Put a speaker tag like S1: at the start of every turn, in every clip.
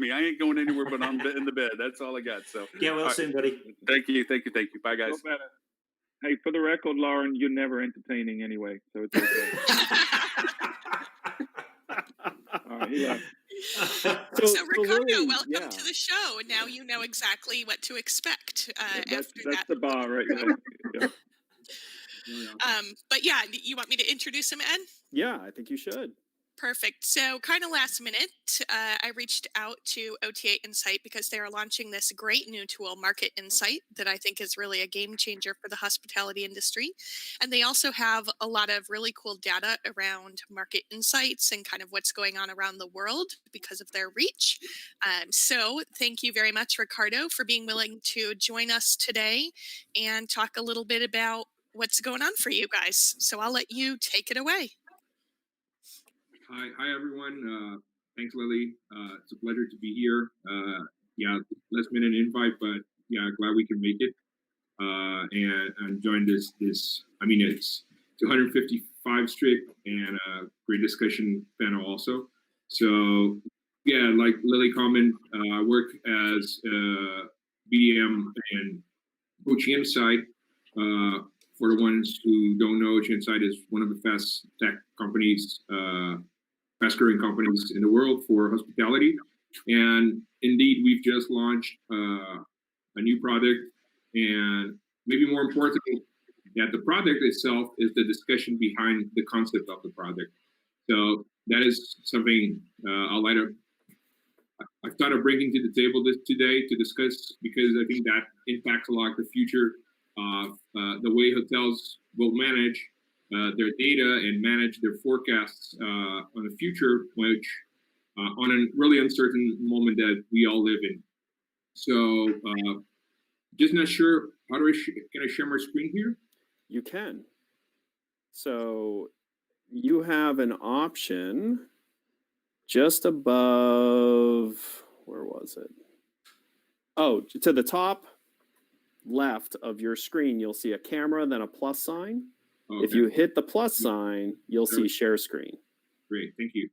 S1: me. I ain't going anywhere but I'm in the bed. That's all I got. So
S2: Get well soon, buddy.
S1: Thank you. Bye, guys.
S3: Hey, for the record, Lauren, you're never entertaining anyway, so it's okay. All right, he left.
S4: So Ricardo, Lily, welcome to the show. Now you know exactly what to expect
S3: That's
S4: after that.
S3: the bar right there. Yeah.
S4: But yeah, you want me to introduce him, Ed?
S5: Yeah, I think you should.
S4: Perfect. So kind of last minute, I reached out to OTA Insight because they are launching this great new tool, Market Insight, that I think is really a game changer for the hospitality industry. And they also have a lot of really cool data around market insights and kind of what's going on around the world because of their reach. So thank you very much, Ricardo, for being willing to join us today and talk a little bit about what's going on for you guys. So I'll let you take it away.
S6: Hi everyone. Thanks, Lily. It's a pleasure to be here. Yeah, last minute invite, but yeah, glad we can make it and join this. I mean, it's 255 strict and a great discussion panel also. So yeah, like Lily commented, I work as BDM and OTA Insight. For the ones who don't know, OTA Insight is one of the fast tech companies. Fast-growing companies in the world for hospitality, and indeed we've just launched a new product, and maybe more importantly, that the product itself is the discussion behind the concept of the product. So that is something I thought of bringing to the table today to discuss, because I think that impacts a lot the future of the way hotels will manage their data and manage their forecasts on the future, which on a really uncertain moment that we all live in. So just not sure, how do can I share my screen here?
S5: You can. So you have an option just above, where was it? Oh, to the top left of your screen, you'll see a camera, then a plus sign. Okay. If you hit the plus sign, you'll see share screen.
S6: Great, thank you.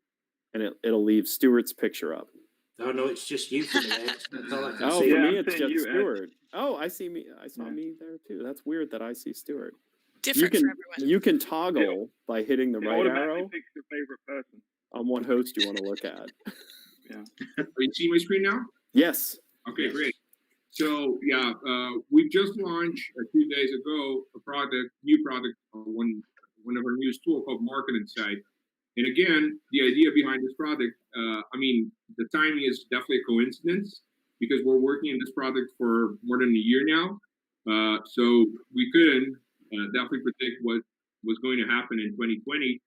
S5: And it'll leave Stuart's picture up.
S2: Oh no, it's just you for me. That's all I can
S5: see.
S2: For
S5: me, it's just Stuart. Oh, I see me. I saw me there too. That's weird that I see Stuart.
S4: Different for everyone.
S5: You can toggle by hitting the right arrow.
S3: Picks your favorite person.
S5: On what host you want to look at.
S6: Yeah. Are you seeing my screen now?
S5: Yes.
S6: Okay, great. So yeah, we just launched 2 days ago a new product, one of our newest tool called Market Insight. And again, the idea behind this product, I mean, the timing is definitely a coincidence because we're working in this product for more than a year now. So we couldn't definitely predict what was going to happen in 2020.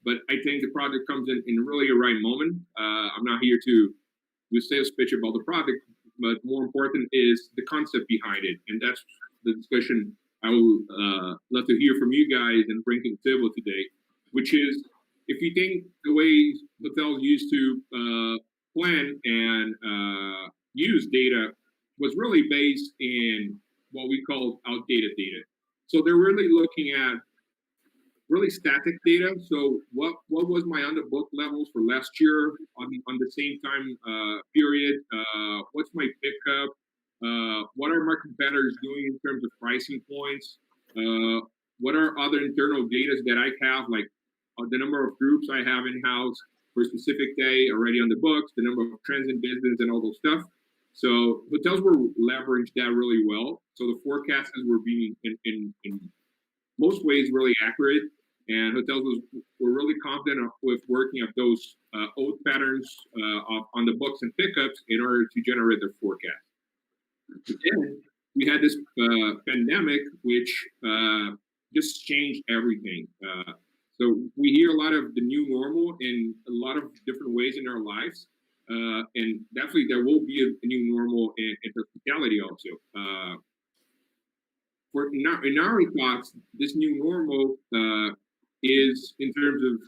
S6: But I think the product comes in really a right moment. I'm not here to do a sales pitch about the product, but more important is the concept behind it. And that's the discussion I will love to hear from you guys and bring to the table today, which is, if you think the way hotels used to plan and use data was really based in what we call outdated data. So they're really looking at really static data. So what was my on the book levels for last year on the same time period? What's my pickup? What are my competitors doing in terms of pricing points? What are other internal data that I have, like the number of groups I have in-house for a specific day already on the books, the number of trends in business and all those stuff. So hotels were leveraged that really well. So the forecasts were being in most ways really accurate. And hotels were really confident with working at those old patterns on the books and pickups in order to generate their forecast. Then we had this pandemic, which just changed everything. So we hear a lot of the new normal in a lot of different ways in our lives. And definitely there will be a new normal in hospitality also. In our thoughts, this new normal is, in terms of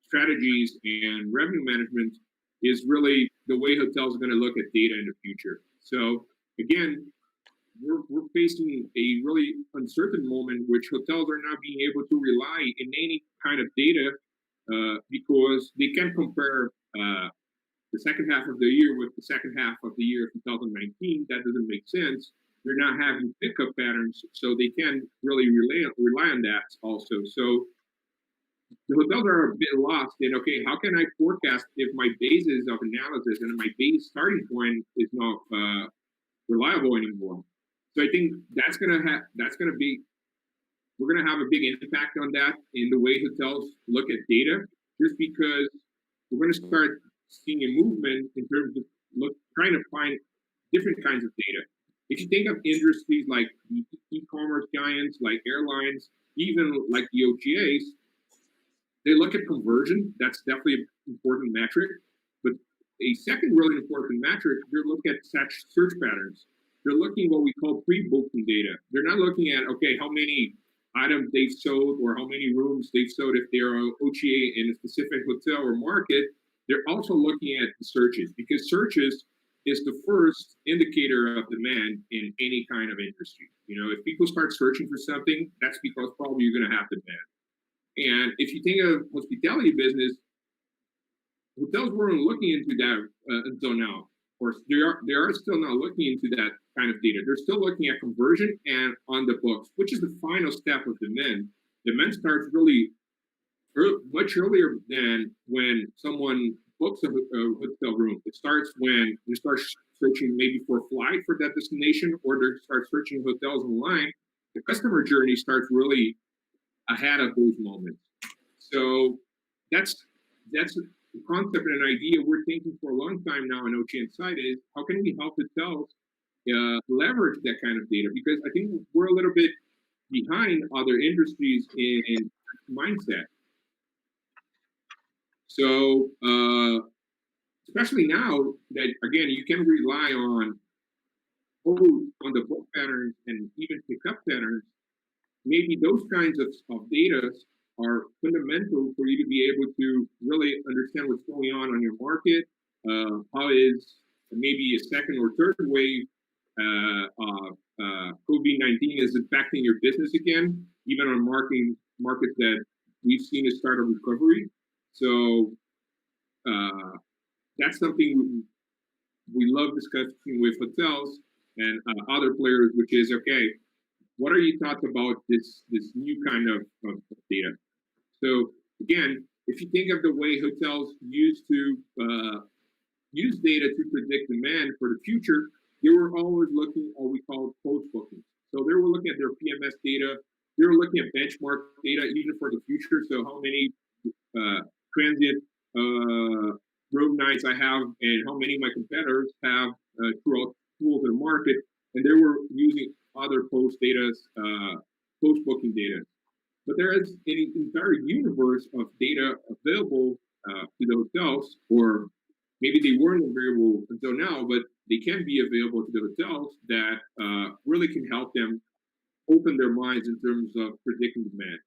S6: strategies and revenue management, is really the way hotels are going to look at data in the future. So again, we're facing a really uncertain moment, which hotels are not being able to rely in any kind of data because they can't compare the second half of the year with the second half of the year of 2019, that doesn't make sense. They're not having pickup patterns, so they can really rely on that also. So the hotels are a bit lost in, okay, how can I forecast if my basis of analysis and my base starting point is not reliable anymore? So I think we're gonna have a big impact on that in the way hotels look at data, just because we're gonna start seeing a movement in terms of trying to find different kinds of data. If you think of industries like the e-commerce giants, like airlines, even like the OTAs, they look at conversion. That's definitely an important metric. But a second really important metric, they're looking at search patterns. They're looking at what we call pre-booking data. They're not looking at, okay, how many items they've sold or how many rooms they've sold if they're an OTA in a specific hotel or market. They're also looking at the searches, because searches is the first indicator of demand in any kind of industry. You know, if people start searching for something, that's because probably you're going to have demand. And if you think of hospitality business, hotels weren't looking into that until now. Of course, they are still not looking into that kind of data. They're still looking at conversion and on the books, which is the final step of demand. Demand starts really much earlier than when someone books a hotel room. It starts when they start searching maybe for a flight for that destination, or they start searching hotels online. The customer journey starts really ahead of those moments. So that's a concept and an idea we're thinking for a long time now in OTA Insight is how can we help hotels leverage that kind of data? Because I think we're a little bit behind other industries in mindset. So especially now that, again, you can rely on the book patterns and even pickup patterns, maybe those kinds of data are fundamental for you to be able to really understand what's going on your market, how is maybe a second or third wave of COVID-19 is affecting your business again, even on markets that we've seen a start of recovery. So that's something we love discussing with hotels and other players, which is, okay, what are your thoughts about this new kind of data? So again, if you think of the way hotels used to use data to predict demand for the future, they were always looking at what we call post-booking. So they were looking at their PMS data. They were looking at benchmark data even for the future. So how many transient room nights I have and how many of my competitors have throughout tools in the market. And they were using other post-booking data. But there is an entire universe of data available to the hotels, or maybe they weren't available until now, but they can be available to the hotels that really can help them open their minds in terms of predicting demand.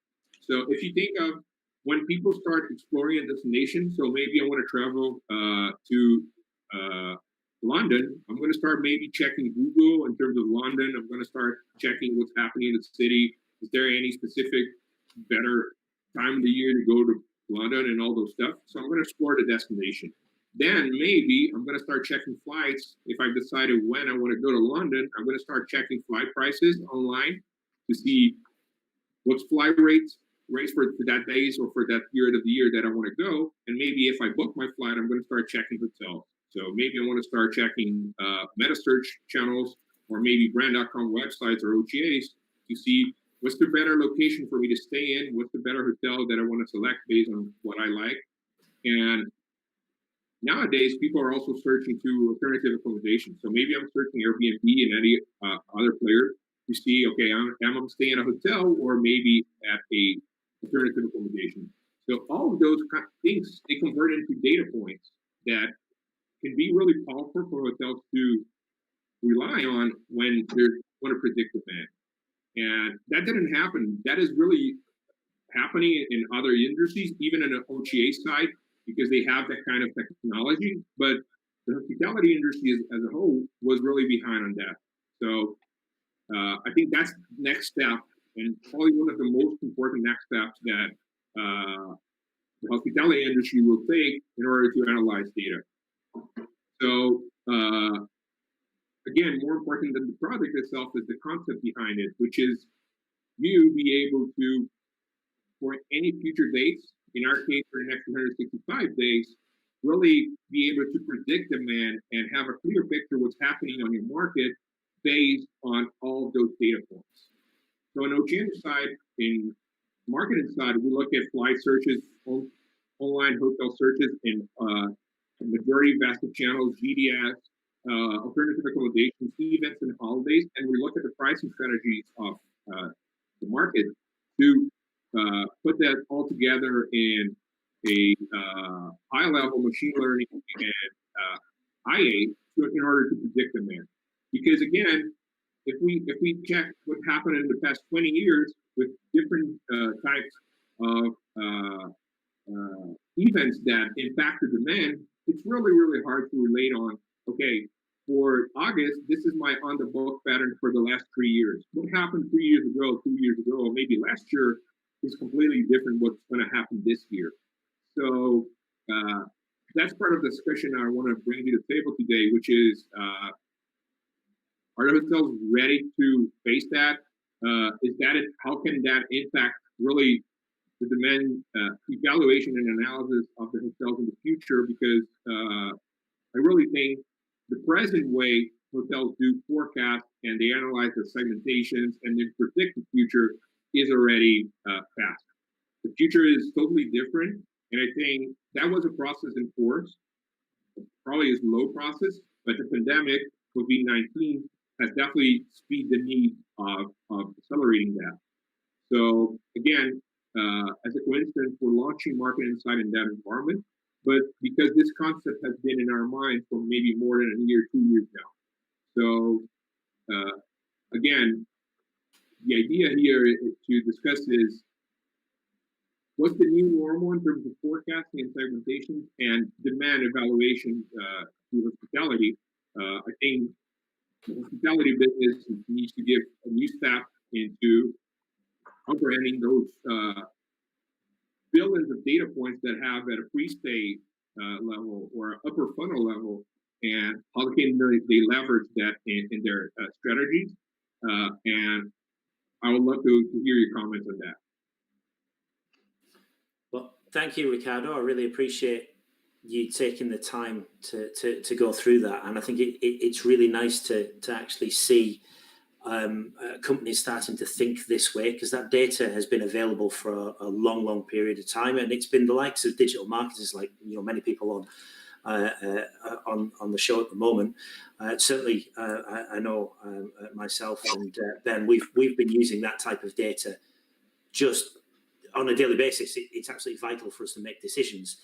S6: So if you think of when people start exploring a destination, so maybe I want to travel to London, I'm going to start maybe checking Google in terms of London. I'm going to start checking what's happening in the city. Is there any specific better time of the year to go to London and all those stuff? So I'm going to explore the destination. Then maybe I'm going to start checking flights. If I've decided when I want to go to London, I'm going to start checking flight prices online to see what's flight rates for that days or for that period of the year that I want to go. And maybe if I book my flight, I'm going to start checking hotels. So maybe I want to start checking meta search channels or maybe brand.com websites or OTAs to see what's the better location for me to stay in, what's the better hotel that I want to select based on what I like. And nowadays, people are also searching to alternative accommodation. So maybe I'm searching Airbnb and any other player to see, okay, I'm staying in a hotel or maybe at a alternative accommodation. So all of those kind of things, they convert into data points that can be really powerful for hotels to rely on when they want to predict demand. And that didn't happen. That is really happening in other industries, even in the OTA side, because they have that kind of technology. But the hospitality industry as a whole was really behind on that. So I think that's the next step, and probably one of the most important next steps that the hospitality industry will take in order to analyze data. So again, more important than the product itself is the concept behind it, which is you be able to, for any future dates, in our case for the next 165 days, really be able to predict demand and have a clear picture what's happening on your market based on all of those data points. So on OGN side, in marketing side, we look at flight searches, online hotel searches, in a majority vast of channels, GDS, alternative accommodations, events, and holidays, and we look at the pricing strategies of the market to put that all together in a high-level machine learning and IA in order to predict demand. Because again, if we check what happened in the past 20 years with different types of events that impact the demand, it's really, really hard to relate on, okay, for August, this is my on the book pattern for the last 3 years. What happened 3 years ago, 2 years ago, or maybe last year is completely different what's going to happen this year. So that's part of the discussion I want to bring to the table today, which is, are the hotels ready to face that? Is that it? How can that impact really the demand evaluation and analysis of the hotels in the future? Because I really think the present way hotels do forecast and they analyze the segmentations and then predict the future is already past. The future is totally different, and I think that was a process in force. Probably a slow process, but the pandemic, COVID-19, has definitely speeded the need of accelerating that. So again, as a coincidence, we're launching Market Insight in that environment, but because this concept has been in our mind for maybe more than a year, 2 years now. So again, the idea here to discuss is what's the new normal in terms of forecasting and segmentation and demand evaluation to hospitality. I think the hospitality business needs to give a new step into comprehending those billions of data points that have at a pre-stay level or upper funnel level, and how can they leverage that in their strategies. And I would love to hear your comments on that.
S2: Well, thank you, Ricardo. I really appreciate you taking the time to go through that. And I think it's really nice to actually see companies starting to think this way, because that data has been available for a long period of time, and it's been the likes of digital marketers, like many people on the show at the moment. Certainly, I know myself and Ben, we've been using that type of data just on a daily basis. It's absolutely vital for us to make decisions.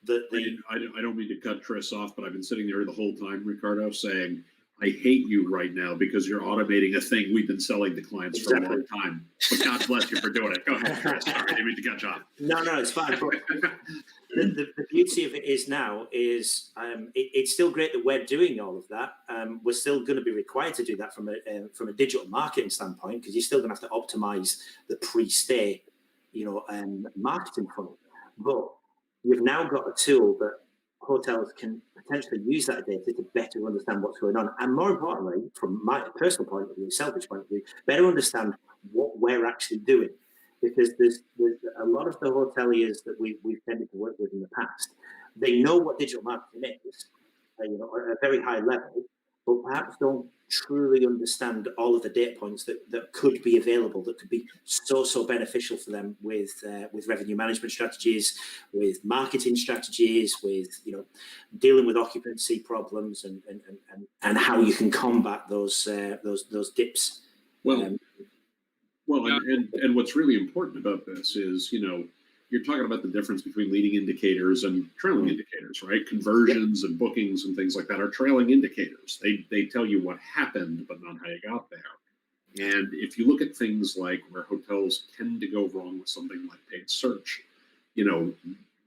S7: I don't mean to cut Tris off, but I've been sitting there the whole time, Ricardo, saying, I hate you right now because you're automating a thing we've been selling to clients for a long time. But God bless you for doing it. Go ahead, Chris. Sorry, I didn't mean to cut you off.
S2: No, it's fine. But the beauty of it is now is it's still great that we're doing all of that. We're still going to be required to do that from a digital marketing standpoint, because you're still going to have to optimize the pre-stay, marketing funnel. But you've now got a tool that hotels can potentially use that data to better understand what's going on, and more importantly, from my personal point of view, selfish point of view, better understand what we're actually doing. Because there's a lot of the hoteliers that we've tended to work with in the past, they know what digital marketing is, at a very high level, but perhaps don't truly understand all of the data points that could be available, that could be so beneficial for them with revenue management strategies, with marketing strategies, with dealing with occupancy problems, and how you can combat those dips.
S7: Well, and what's really important about this is, you're talking about the difference between leading indicators and trailing indicators, right? Conversions and bookings and things like that are trailing indicators. They tell you what happened, but not how you got there. And if you look at things like where hotels tend to go wrong with something like paid search,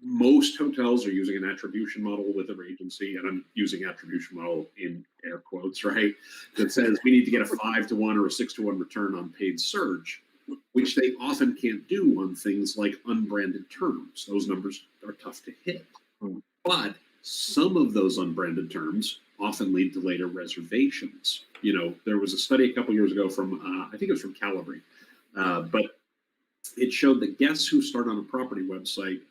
S7: most hotels are using an attribution model with their agency, and I'm using attribution model in air quotes, right? That says we need to get a 5-to-1 or a 6-to-1 return on paid search, which they often can't do on things like unbranded terms. Those numbers are tough to hit. But Some of those unbranded terms often lead to later reservations. There was a study a couple years ago from, I think it was from Calibri, but it showed that guests who start on a property website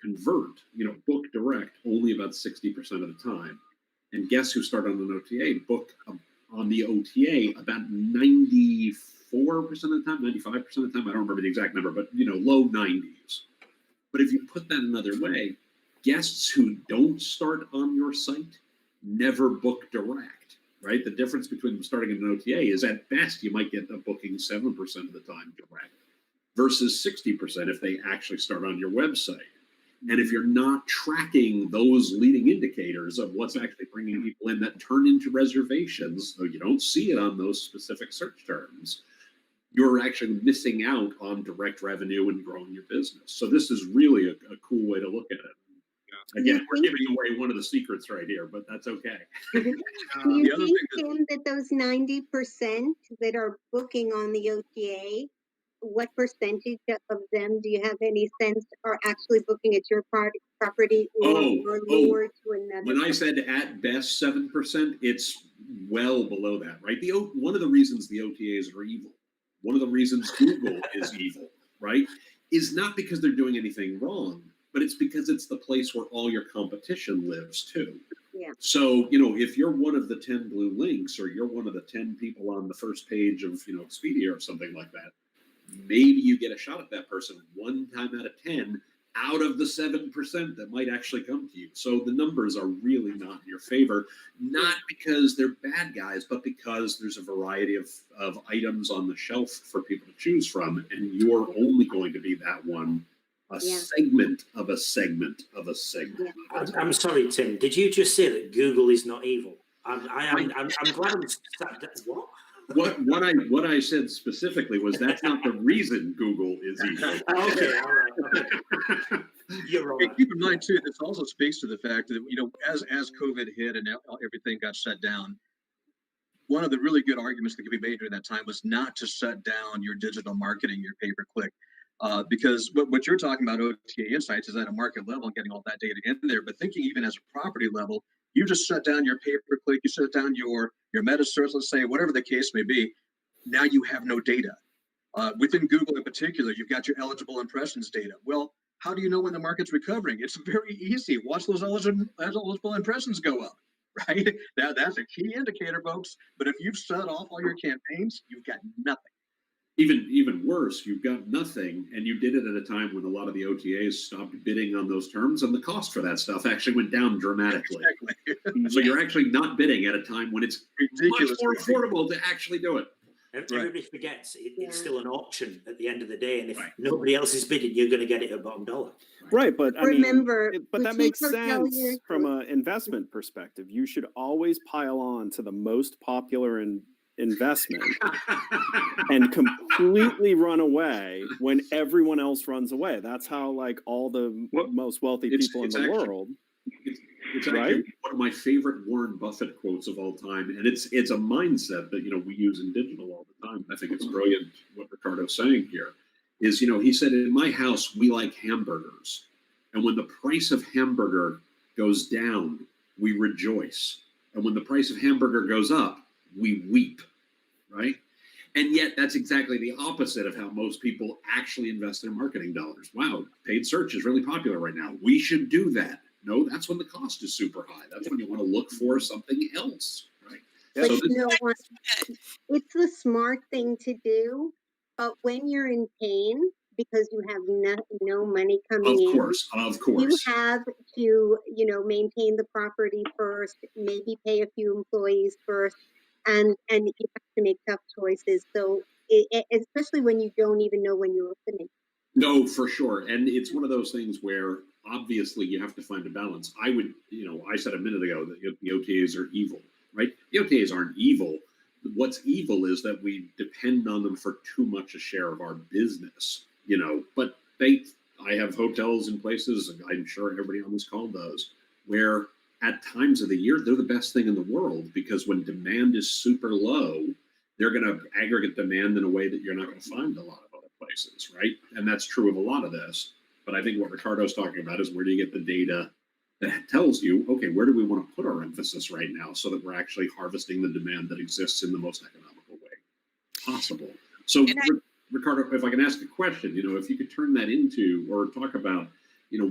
S7: convert, book direct only about 60% of the time. And guests who start on an OTA book on the OTA about 94% of the time, 95% of the time. I don't remember the exact number, but low 90s. But if you put that another way, guests who don't start on your site never book direct, right? The difference between them starting an OTA is at best you might get a booking 7% of the time direct versus 60% if they actually start on your website. And if you're not tracking those leading indicators of what's actually bringing people in that turn into reservations, though you don't see it on those specific search terms, you're actually missing out on direct revenue and growing your business. So this is really a cool way to look at it. Again, we're giving away one of the secrets right here, but that's okay.
S8: Do you think, Tim, that those 90% that are booking on the OTA, what percentage of them do you have any sense are actually booking at your property or lower to another?
S7: When I said at best 7%, it's well below that, right? One of the reasons the OTAs are evil, one of the reasons Google is evil, right, is not because they're doing anything wrong, but it's because it's the place where all your competition lives too.
S8: Yeah.
S7: So, if you're one of the 10 blue links or you're one of the 10 people on the first page of, Expedia or something like that, maybe you get a shot at that person one time out of 10 out of the 7% that might actually come to you. So the numbers are really not in your favor, not because they're bad guys, but because there's a variety of items on the shelf for people to choose from, and you're only going to be that one. Segment of a segment of a segment.
S2: Yeah. I'm sorry, Tim. Did you just say that Google is not evil? I'm glad I'm what?
S7: What I said specifically was that's not the reason Google is evil.
S2: Okay, all right. You're right.
S9: Keep in mind too, this also speaks to the fact that as COVID hit and everything got shut down, one of the really good arguments that could be made during that time was not to shut down your digital marketing, your pay-per-click. Because what you're talking about, OTA Insights, is at a market level and getting all that data in there. But thinking even as a property level, you just shut down your pay-per-click, you shut down your meta search, let's say, whatever the case may be. Now you have no data. Within Google in particular, you've got your eligible impressions data. Well, how do you know when the market's recovering? It's very easy. Watch those eligible impressions go up, right? That's a key indicator, folks. But if you've shut off all your campaigns, you've got nothing.
S7: Even worse, you've got nothing, and you did it at a time when a lot of the OTAs stopped bidding on those terms, and the cost for that stuff actually went down dramatically. Exactly. So you're actually not bidding at a time when it's much more affordable to actually do it.
S2: Everybody forgets it's still an auction at the end of the day, and if nobody else is bidding, you're going to get it at bottom dollar.
S5: Right, but
S8: remember,
S5: but that makes sense from an investment perspective. You should always pile on to the most popular investment and completely run away when everyone else runs away. That's how all the most wealthy people in the world.
S7: It's actually one of my favorite Warren Buffett quotes of all time, and it's a mindset that we use in digital all the time. I think it's brilliant what Ricardo's saying here. Is he said, in my house we like hamburgers, and when the price of hamburger goes down, we rejoice, and when the price of hamburger goes up, we weep, right? And yet that's exactly the opposite of how most people actually invest their marketing dollars. Wow, paid search is really popular right now. We should do that. No, that's when the cost is super high. That's when you want to look for something else, right?
S8: But it's the smart thing to do. But when you're in pain because you have no money coming in,
S7: of course,
S8: you have to maintain the property first, maybe pay a few employees first, and you have to make tough choices. So especially when you don't even know when you're opening.
S7: No, for sure. And it's one of those things where obviously you have to find a balance. I would, I said a minute ago that the OTAs are evil, right? The OTAs aren't evil. What's evil is that we depend on them for too much a share of our business, but I have hotels in places, I'm sure everybody on this call does, where at times of the year, they're the best thing in the world, because when demand is super low, they're going to aggregate demand in a way that you're not going to find a lot of other places, right? And that's true of a lot of this. But I think what Ricardo's talking about is, where do you get the data that tells you, okay, where do we want to put our emphasis right now so that we're actually harvesting the demand that exists in the most economical way possible. So, Ricardo, if I can ask a question, if you could turn that into or talk about,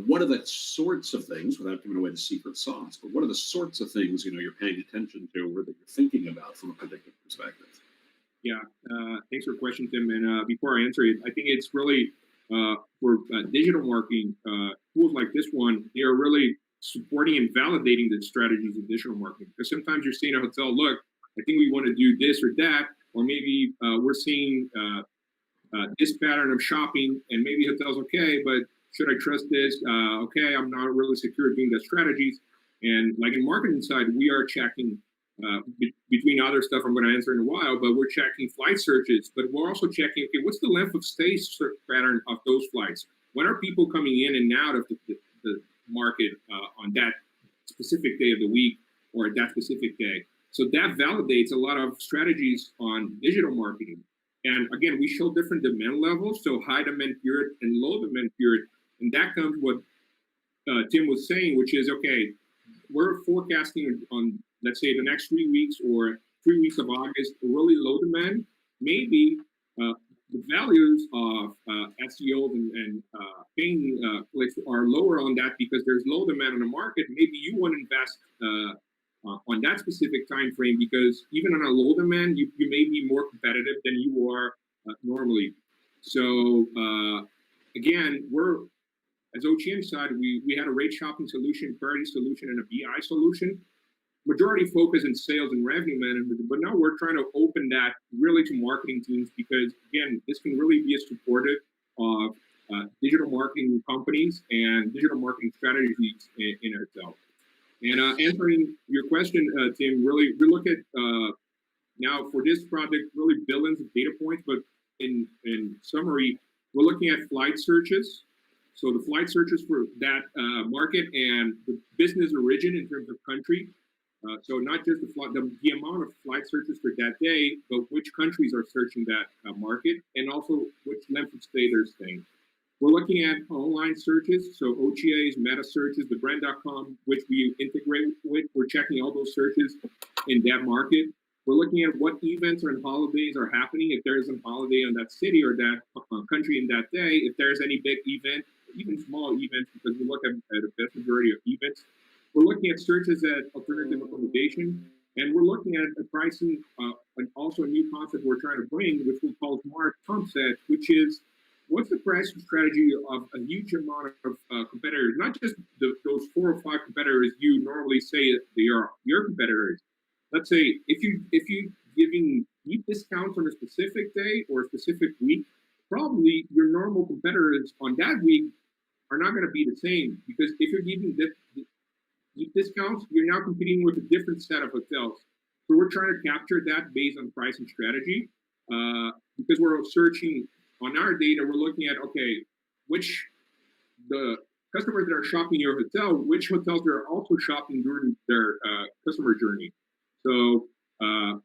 S7: what are the sorts of things, without giving away the secret sauce, but what are the sorts of things, you're paying attention to or that you're thinking about from a predictive perspective?
S6: Yeah, thanks for the question, Tim. And before I answer it, I think it's really for digital marketing tools like this one, they are really supporting and validating the strategies of digital marketing. Because sometimes you're seeing a hotel, look, I think we want to do this or that, or maybe we're seeing this pattern of shopping, and maybe hotel's okay, but should I trust this? Okay, I'm not really secure doing the strategies. And like in marketing side, we are checking between other stuff I'm going to answer in a while, but we're checking flight searches, but we're also checking, okay, what's the length of stay pattern of those flights? When are people coming in and out of the market on that specific day of the week or that specific day? So that validates a lot of strategies on digital marketing. And again, we show different demand levels, so high demand period and low demand period. And that comes what Tim was saying, which is, okay, we're forecasting on, let's say, the next 3 weeks or 3 weeks of August, really low demand. Maybe the values of SEO and paying clicks are lower on that because there's low demand on the market. Maybe you want to invest on that specific time frame because even on a low demand, you may be more competitive than you are normally. So again, we're as OGM side, we had a rate shopping solution, parity solution, and a BI solution. Majority focus in sales and revenue management, but now we're trying to open that really to marketing teams because again, this can really be a supportive of digital marketing companies and digital marketing strategies in itself. And answering your question, Tim, really, we look at now for this project, really billions of data points, but in summary, we're looking at flight searches. So the flight searches for that market and the business origin in terms of country. So not just the amount of flight searches for that day, but which countries are searching that market and also which length of stay they're staying. We're looking at online searches, so OTAs, meta searches, the brand.com, which we integrate with. We're checking all those searches in that market. We're looking at what events and holidays are happening, if there's a holiday on that city or that country in that day, if there's any big event, even small events, because we look at the vast majority of events. We're looking at searches at alternative accommodation, and we're looking at the pricing, and also a new concept we're trying to bring, which we call Smart Pump Set, which is what's the pricing strategy of a huge amount of competitors, not just those 4 or 5 competitors you normally say they are your competitors. Let's say if you giving deep discounts on a specific day or a specific week, probably your normal competitors on that week are not going to be the same because if you're giving deep discounts, you're now competing with a different set of hotels. So we're trying to capture that based on pricing strategy because we're searching on our data. We're looking at, okay, which the customers that are shopping your hotel, which hotels are also shopping during their customer journey. So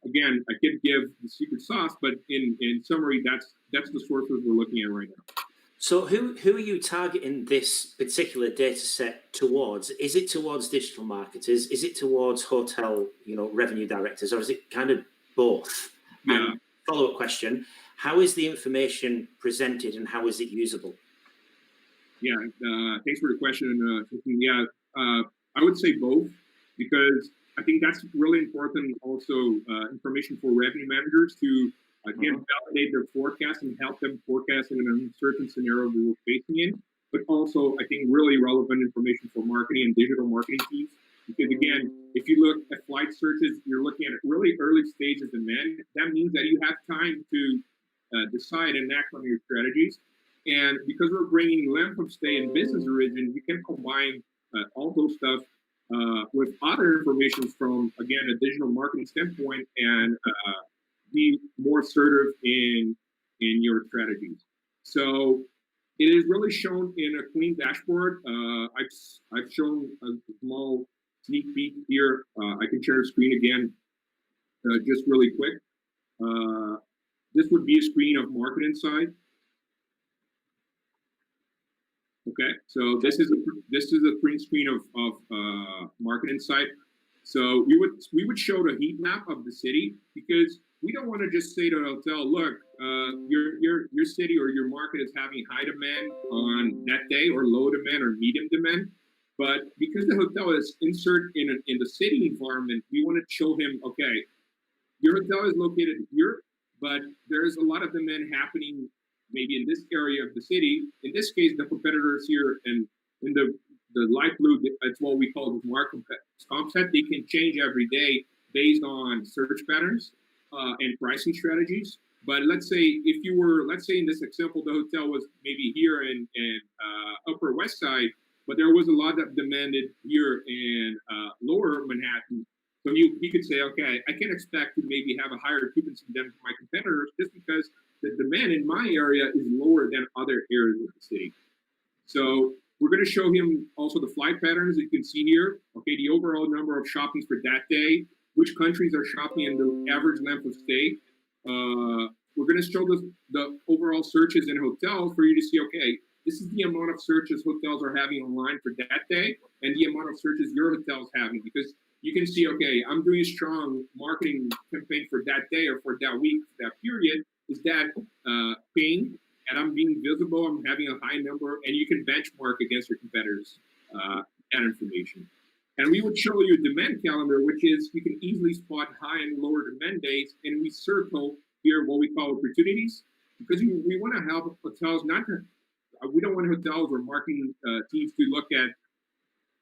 S6: again, I can't give the secret sauce, but in summary, that's the sources we're looking at right now.
S2: So who are you targeting this particular data set towards? Is it towards digital marketers? Is it towards hotel, revenue directors, or is it kind of both?
S6: Yeah.
S2: And follow-up question, how is the information presented and how is it usable?
S6: Yeah, thanks for the question. I would say both because I think that's really important also information for revenue managers to again, validate their forecast and help them forecast in an uncertain scenario we were facing in, but also I think really relevant information for marketing and digital marketing teams. Because again, if you look at flight searches, you're looking at really early stages of demand. That means that you have time to decide and act on your strategies. And because we're bringing length of stay and business origin, you can combine all those stuff with other information from, again, a digital marketing standpoint and be more assertive in your strategies. So it is really shown in a clean dashboard. I've shown a small sneak peek here. I can share a screen again, just really quick. This would be a screen of Market Insight. Okay, so this is a print screen of Market Insight. So we would show the heat map of the city, because we don't want to just say to a hotel, look, your city or your market is having high demand on that day, or low demand, or medium demand. But because the hotel is inserted in the city environment, we want to show him, okay, your hotel is located here, but there's a lot of demand happening maybe in this area of the city. In this case, the competitors here and in the light blue, it's what we call the market comp set. They can change every day based on search patterns and pricing strategies. But let's say in this example, the hotel was maybe here in Upper West Side, but there was a lot that demanded here in Lower Manhattan. So he could say, okay, I can expect to maybe have a higher occupancy than my competitors, just because the demand in my area is lower than other areas of the city. So we're going to show him also the flight patterns that you can see here. Okay, the overall number of shoppings for that day, which countries are shopping, and the average length of stay. We're going to show the overall searches in hotels for you to see, okay, this is the amount of searches hotels are having online for that day, and the amount of searches your hotel is having, because you can see, okay, I'm doing a strong marketing campaign for that day or for that week, that period. Is that paying? And I'm being visible, I'm having a high number, and you can benchmark against your competitors that information. And we would show you a demand calendar, which is you can easily spot high and lower demand days, and we circle here what we call opportunities, because we want to help hotels we don't want hotels or marketing teams to look at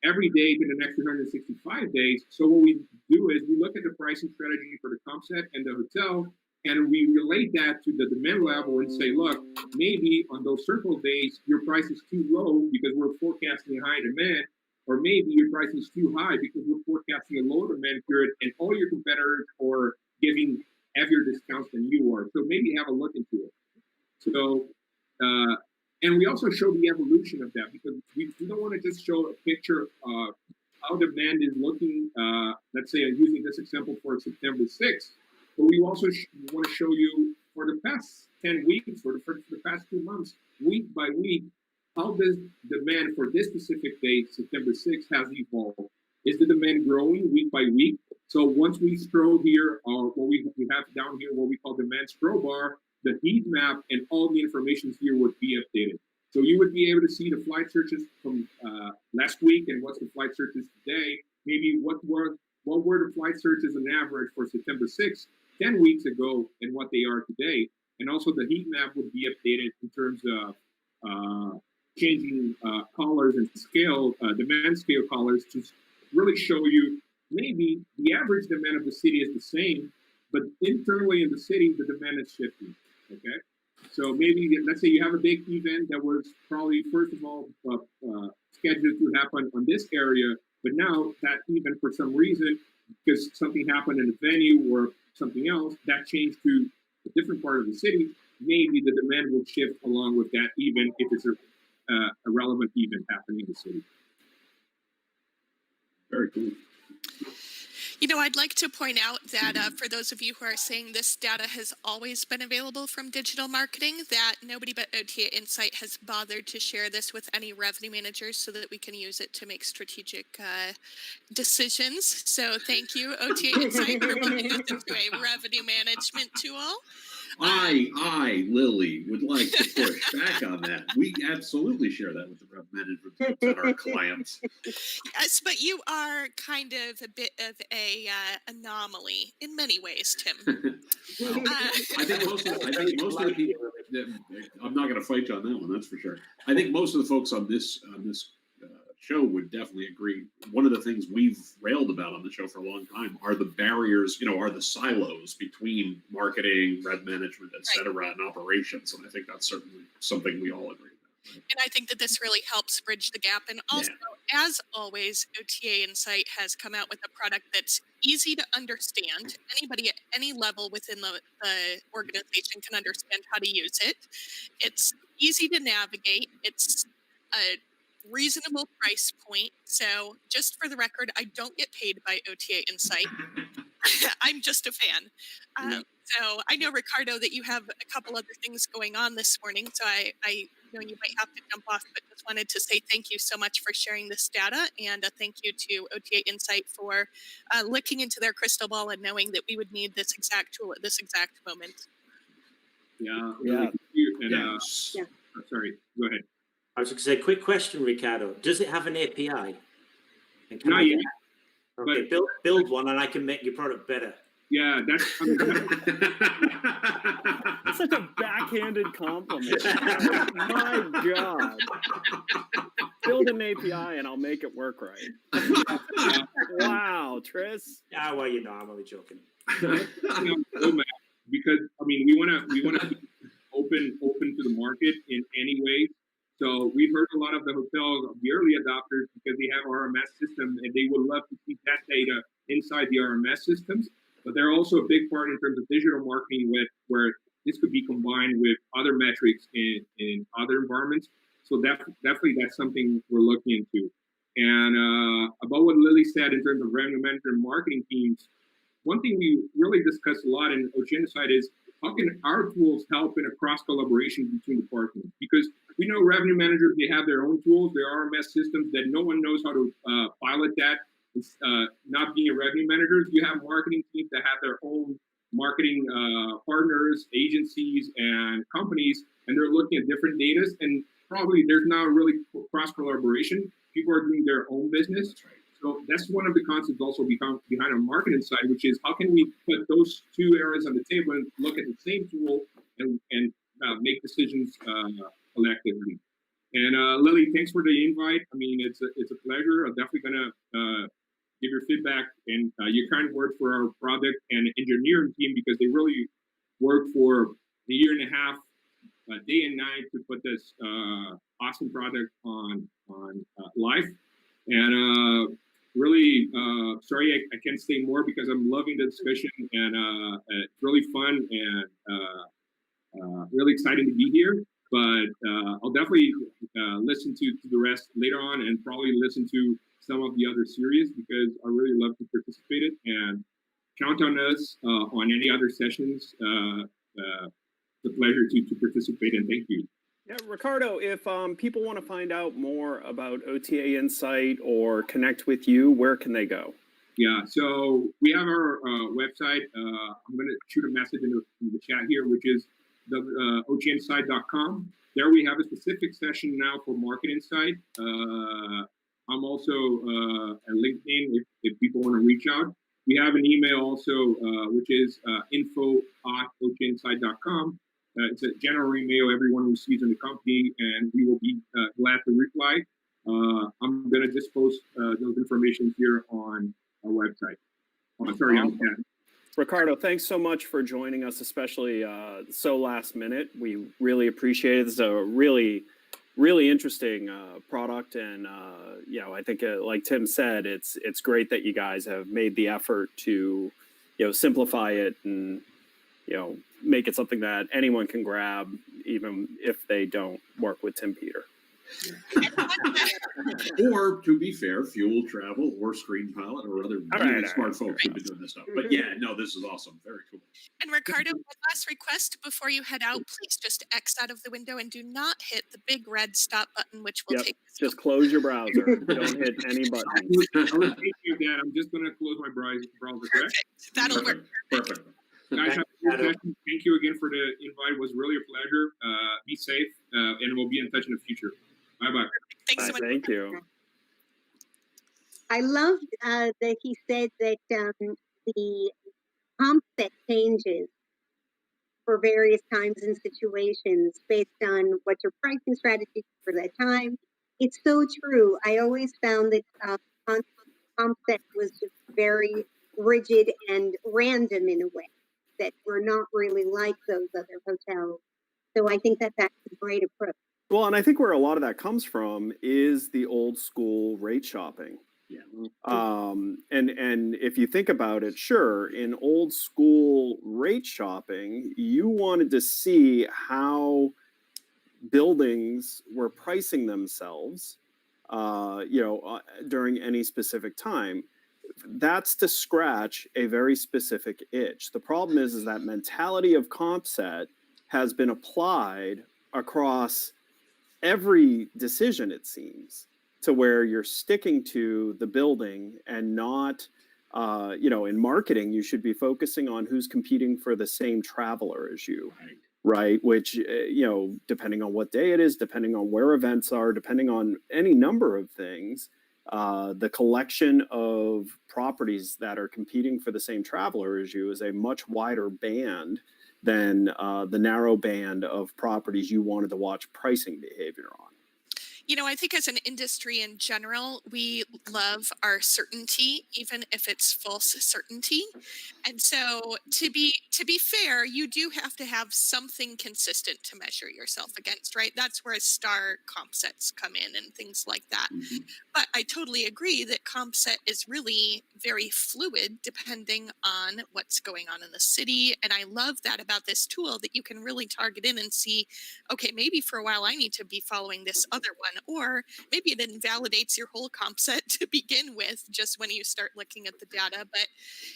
S6: every day to the next 365 days. So what we do is we look at the pricing strategy for the comp set and the hotel, and we relate that to the demand level and say, look, maybe on those circle days, your price is too low because we're forecasting a high demand, or maybe your price is too high because we're forecasting a low demand period, and all your competitors are giving heavier discounts than you are. So maybe have a look into it. So, and we also show the evolution of that, because we don't want to just show a picture of how demand is looking. Let's say I'm using this example for September 6th, but we also want to show you for the past 10 weeks, for the past 2 months, week by week, how this demand for this specific date, September 6th, has evolved. Is the demand growing week by week? So once we scroll here, what we have down here, what we call demand scroll bar, the heat map and all the information here would be updated. So you would be able to see the flight searches from last week and what's the flight searches today. Maybe what were the flight searches on average for September 6th, 10 weeks ago, and what they are today. And also the heat map would be updated in terms of changing colors and scale, demand scale colors, to really show you maybe the average demand of the city is the same, but internally in the city, the demand is shifting. Okay, so maybe let's say you have a big event that was probably first of all scheduled to happen on this area, but now that event for some reason, because something happened in the venue or something else, that changed to a different part of the city. Maybe the demand will shift along with that event if it's a relevant event happening in the city.
S7: Very cool.
S4: You know, I'd like to point out that for those of you who are saying this data has always been available from digital marketing, that nobody but OTA Insight has bothered to share this with any revenue managers so that we can use it to make strategic decisions. So thank you, OTA Insight, for putting this into a revenue management tool.
S7: I, Lily, would like to push back on that. We absolutely share that with the rev management teams and our clients.
S4: Yes, but you are kind of a bit of a anomaly in many ways, Tim.
S7: Well, I think most of the people. I'm not going to fight you on that one. That's for sure. I think most of the folks on this show would definitely agree. One of the things we've railed about on the show for a long time are the barriers, are the silos between marketing, rev management, et cetera, and operations. And I think that's certainly something we all agree with. Right?
S4: And I think that this really helps bridge the gap. And also, as always, OTA Insight has come out with a product that's easy to understand. Anybody at any level within the organization can understand how to use it. It's easy to navigate. It's a reasonable price point. So just for the record, I don't get paid by OTA Insight. I'm just a fan. So I know, Ricardo, that you have a couple other things going on this morning. So I know you might have to jump off, but just wanted to say thank you so much for sharing this data, and a thank you to OTA Insight for looking into their crystal ball and knowing that we would need this exact tool at this exact moment.
S6: Yeah.
S5: Yeah.
S6: Really, thank you. And,
S7: Yes.
S8: Yeah.
S6: Sorry, go ahead.
S2: I was going to say, quick question, Ricardo. Does it have an API? And can
S6: Not
S2: I
S6: yet,
S2: okay, build one and I can make your product better.
S6: Yeah, that's
S5: That's such a backhanded compliment. My God. Build an API and I'll make it work right. Wow, Tris.
S2: Ah, well, you know, I'm only joking.
S6: because I mean we want to be open to the market in any way. So we've heard a lot of the hotels, the early adopters, because they have RMS system and they would love to see that data inside the RMS systems. But they're also a big part in terms of digital marketing, where this could be combined with other metrics in other environments. So definitely that's something we're looking into. And about what Lily said in terms of revenue management and marketing teams, one thing we really discussed a lot in OTA Insight is how can our tools help in a cross collaboration between departments? Because we know revenue managers, they have their own tools, their RMS systems that no one knows how to pilot that. It's, not being a revenue manager, you have marketing teams that have their own marketing partners, agencies, and companies, and they're looking at different data, and probably there's not really cross collaboration. People are doing their own business. So that's one of the concepts also behind our marketing side, which is how can we put those two areas on the table and look at the same tool and make decisions collectively. And Lily, thanks for the invite. I mean, it's a pleasure. I'm definitely gonna give your feedback and your kind words for our product and engineering team, because they really worked for a year and a half, day and night, to put this awesome product on live. And really, sorry I can't say more because I'm loving the discussion, and it's really fun and really exciting to be here. But I'll definitely listen to the rest later on, and probably listen to some of the other series, because I really love to participate in, and count on us on any other sessions. It's a pleasure to participate, and thank you.
S5: Yeah, Ricardo, if people want to find out more about OTA Insight or connect with you, where can they go?
S6: Yeah, so we have our website. I'm going to shoot a message in the chat here, which is the OTAinsight.com. There we have a specific session now for Market Insight. I'm also at LinkedIn if people want to reach out. We have an email also, which is info@OTAinsight.com. It's a general email everyone receives in the company, and we will be glad to reply. I'm going to just post those information here on our website. On chat.
S5: Ricardo, thanks so much for joining us, especially so last minute. We really appreciate it. This is a really interesting product, and I think like Tim said, it's great that you guys have made the effort to simplify it and make it something that anyone can grab, even if they don't work with Tim Peter.
S7: Or, to be fair, Fuel Travel or Screen Pilot or other really smart folks who've been doing this stuff. But yeah, no, this is awesome. Very cool.
S4: And Ricardo, one last request before you head out, please just X out of the window and do not hit the big red stop button, which will take us.
S5: Just close your browser. Don't hit any buttons.
S6: I'm just going to close my browser, correct?
S4: Perfect. That'll work.
S7: Perfect.
S6: Guys, have a good session. Thank you again for the invite. It was really a pleasure. Be safe, and we'll be in touch in the future. Bye-bye.
S4: Thanks so much.
S5: Thank you.
S8: I loved that he said that the comp set changes for various times and situations based on what's your pricing strategy for that time. It's so true. I always found that comp set was just very rigid and random in a way that were not really like those other hotels. So I think that that's a great approach.
S5: Well, and I think where a lot of that comes from is the old school rate shopping.
S7: Yeah.
S5: And if you think about it, sure, in old school rate shopping, you wanted to see how buildings were pricing themselves, during any specific time. That's to scratch a very specific itch. The problem is that mentality of comp set has been applied across every decision, it seems, to where you're sticking to the building and not, in marketing, you should be focusing on who's competing for the same traveler as you, right? Which, depending on what day it is, depending on where events are, depending on any number of things, the collection of properties that are competing for the same traveler as you is a much wider band than the narrow band of properties you wanted to watch pricing behavior on.
S4: I think as an industry in general, we love our certainty, even if it's false certainty. And so to be fair, you do have to have something consistent to measure yourself against, right? That's where star comp sets come in and things like that.
S7: Mm-hmm.
S4: But I totally agree that comp set is really very fluid depending on what's going on in the city. And I love that about this tool, that you can really target in and see, okay, maybe for a while I need to be following this other one, or maybe it invalidates your whole comp set to begin with just when you start looking at the data. But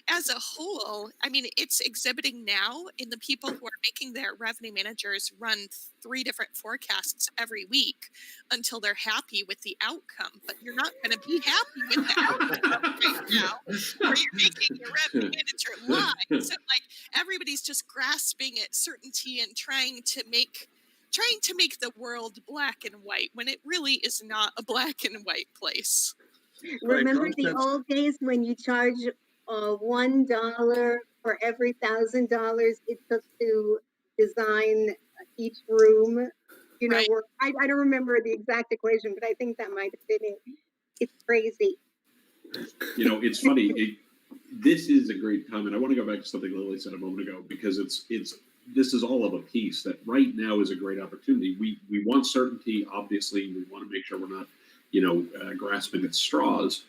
S4: as a whole, I mean, it's exhibiting now in the people who are making their revenue managers run 3 different forecasts every week until they're happy with the outcome. But you're not going to be happy with the outcome right now, or you're making your revenue manager lie. So everybody's just grasping at certainty and trying to make the world black and white when it really is not a black and white place.
S8: Remember the old days when you charge $1 for every $1,000 it took to design each room?
S4: Right.
S8: I don't remember the exact equation, but I think that might have been it. It's crazy.
S7: It's funny. This is a great time, and I want to go back to something Lily said a moment ago, because this is all of a piece that right now is a great opportunity. We want certainty, obviously. We want to make sure we're not, grasping at straws.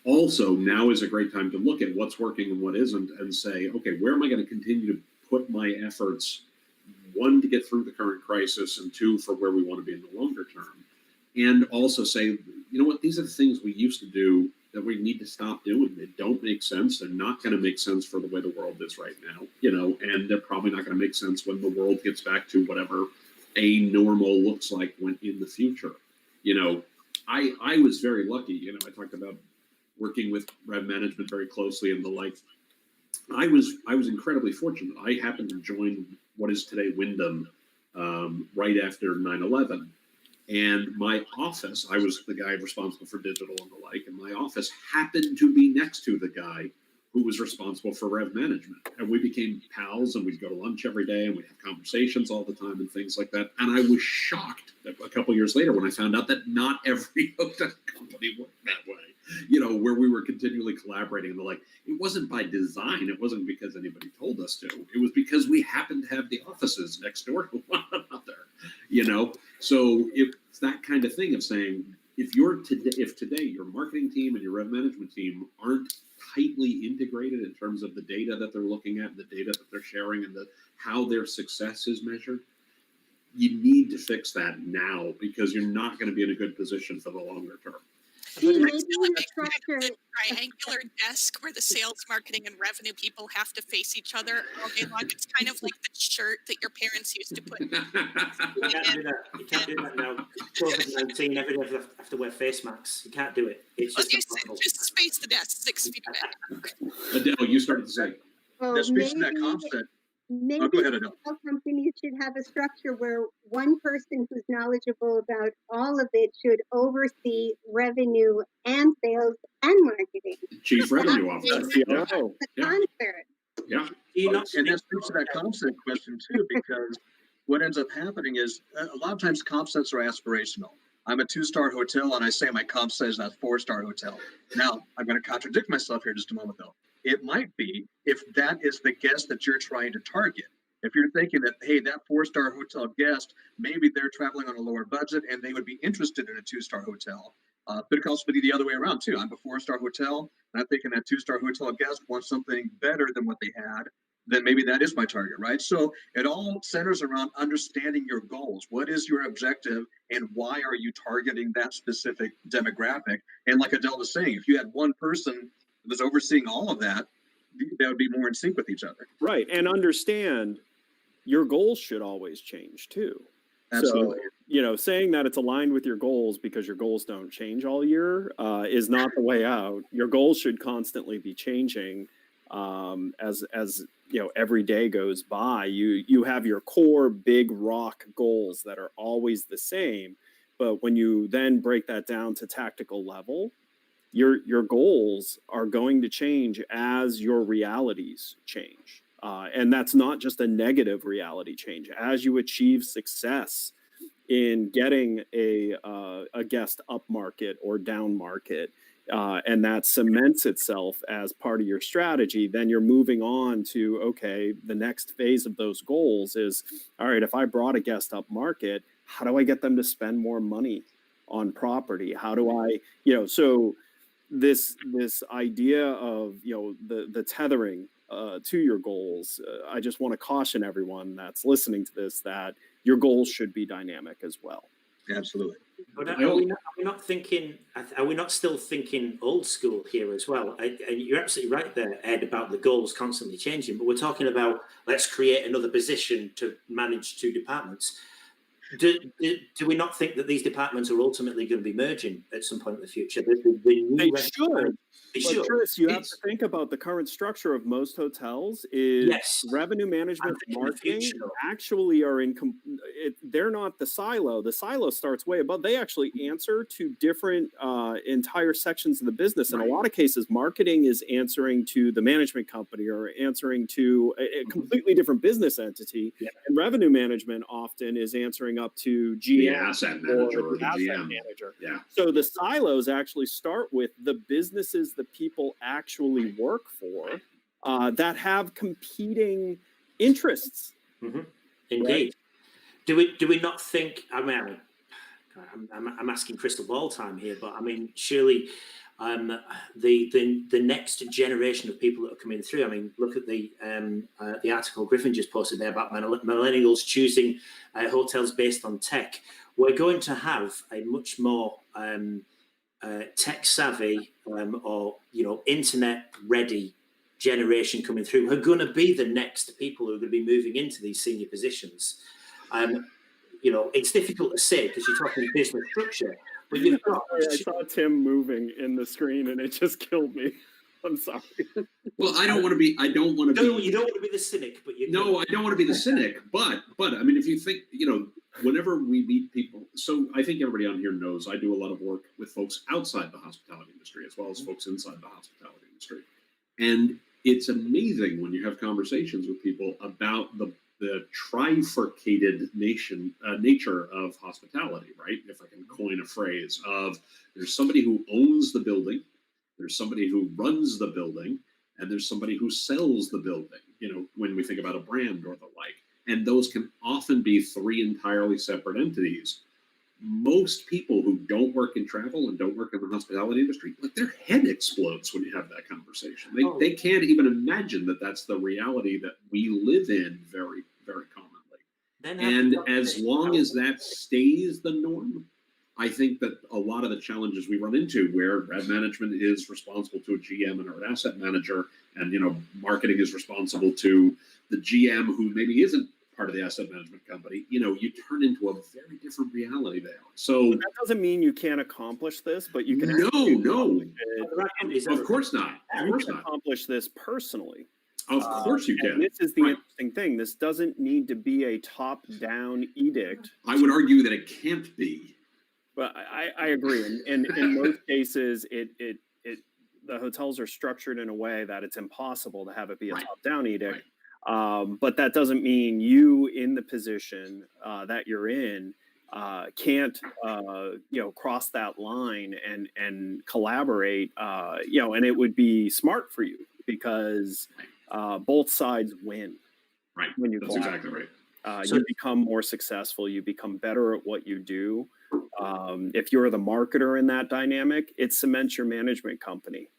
S7: Also, now is a great time to look at what's working and what isn't, and say, okay, where am I going to continue to put my efforts? 1, to get through the current crisis, and 2, for where we want to be in the longer term. And also say, you know what, these are the things we used to do that we need to stop doing. They don't make sense. They're not going to make sense for the way the world is right now, and they're probably not going to make sense when the world gets back to whatever a normal looks like in the future. I was very lucky. I talked about working with Rev Management very closely and the like. I was incredibly fortunate. I happened to join what is today Wyndham right after 9/11. And my office, I was the guy responsible for digital and the like, and my office happened to be next to the guy who was responsible for Rev Management. And we became pals, and we'd go to lunch every day, and we'd have conversations all the time and things like that. And I was shocked that a couple years later when I found out that not every hotel company worked that way, where we were continually collaborating and the like. It wasn't by design. It wasn't because anybody told us to. It was because we happened to have the offices next door to one another, So it's that kind of thing of saying, if today your marketing team and your Rev Management team aren't tightly integrated in terms of the data that they're looking at, and the data that they're sharing, and how their success is measured, you need to fix that now, because you're not going to be in a good position for the longer term.
S8: Maybe
S4: Maybe
S8: the structure.
S4: triangular desk where the sales, marketing, and revenue people have to face each other all day long. It's kind of like the shirt that your parents used to put.
S2: You can't do that. You can't do that now. COVID-19, everybody have to wear face masks. You can't do it. It's just impossible.
S4: Just space the desk 6 feet away.
S7: Adele, you started to say.
S9: That speaks to that concept.
S8: Maybe
S9: Go ahead, Adele.
S8: all companies should have a structure where one person who's knowledgeable about all of it should oversee revenue and sales and marketing.
S7: Chief Revenue Officer.
S8: The
S7: Yeah.
S8: concert.
S7: Yeah.
S9: And that speaks to that comp set question too, because what ends up happening is a lot of times comp sets are aspirational. I'm a 2-star hotel and I say my comp set is a 4-star hotel. Now, I'm going to contradict myself here just a moment though. It might be if that is the guest that you're trying to target. If you're thinking that, hey, that 4-star hotel guest, maybe they're traveling on a lower budget and they would be interested in a 2-star hotel. But it can also be the other way around too. I'm a 4-star hotel and I'm thinking that 2-star hotel guest wants something better than what they had. Then maybe that is my target, right? So it all centers around understanding your goals. What is your objective and why are you targeting that specific demographic? And like Adele was saying, if you had one person that was overseeing all of that, that would be more in sync with each other.
S5: Right. And understand your goals should always change too.
S9: Absolutely.
S5: So, saying that it's aligned with your goals because your goals don't change all year is not the way out. Your goals should constantly be changing as every day goes by. You have your core big rock goals that are always the same, but when you then break that down to tactical level, your goals are going to change as your realities change. And that's not just a negative reality change. As you achieve success in getting a guest up market or down market, and that cements itself as part of your strategy, then you're moving on to, okay, the next phase of those goals is, all right, if I brought a guest up market, how do I get them to spend more money on property? How do I, so this idea of, the tethering to your goals, I just want to caution everyone that's listening to this that your goals should be dynamic as well.
S9: Absolutely.
S2: But are we not thinking? Are we not still thinking old school here as well? And you're absolutely right there, Ed, about the goals constantly changing. But we're talking about let's create another position to manage two departments. Do we not think that these departments are ultimately going to be merging at some point in the future?
S5: They should. But Chris, you have to think about the current structure of most hotels is revenue management, marketing actually are they're not the silo. The silo starts way above. They actually answer to different entire sections of the business. In a lot of cases, marketing is answering to the management company or answering to a completely different business entity. Yeah. And revenue management often is answering up to GM,
S7: the asset manager or the
S5: asset
S7: GM
S5: manager.
S7: Yeah.
S5: So the silos actually start with the businesses the people actually work for that have competing interests.
S2: Mm-hmm. Indeed. Right? Do we not think? I mean, I'm asking crystal ball time here, but I mean, surely the next generation of people that are coming through. I mean, look at the article Griffin just posted there about millennials choosing hotels based on tech. We're going to have a much more tech savvy or internet ready generation coming through who are going to be the next people who are going to be moving into these senior positions. It's difficult to say because you're talking business structure, but you've got.
S5: I saw Tim moving in the screen and it just killed me. I'm sorry.
S7: Well, I don't want to be.
S2: You don't want to be the cynic, but you.
S7: No, I don't want to be the cynic. But I mean, if you think, whenever we meet people, so I think everybody on here knows I do a lot of work with folks outside the hospitality industry as well as folks inside the hospitality industry, and it's amazing when you have conversations with people about the trifurcated nature of hospitality, right? If I can coin a phrase of there's somebody who owns the building, there's somebody who runs the building, and there's somebody who sells the building, when we think about a brand or the like. And those can often be three entirely separate entities. Most people who don't work in travel and don't work in the hospitality industry, like their head explodes when you have that conversation. They can't even imagine that that's the reality that we live in very, very commonly. And as long as that stays the norm, I think that a lot of the challenges we run into where rev management is responsible to a GM and an asset manager, and marketing is responsible to the GM who maybe isn't part of the asset management company, you turn into a very different reality there. So
S5: that doesn't mean you can't accomplish this, but you can.
S7: No, of course not. Of
S5: You
S7: course
S5: can
S7: not.
S5: accomplish this personally.
S7: Of course you can.
S5: And this is the
S7: Right.
S5: interesting thing. This doesn't need to be a top-down edict.
S7: I would argue that it can't be.
S5: But I agree. And in most cases, the hotels are structured in a way that it's impossible to have it be a top-down edict.
S7: Right.
S5: But that doesn't mean you in the position that you're in can't cross that line and collaborate. And it would be smart for you because both sides win.
S7: Right.
S5: When you
S7: That's exactly right.
S5: You become more successful. You become better at what you do. If you're the marketer in that dynamic, it cements your management company.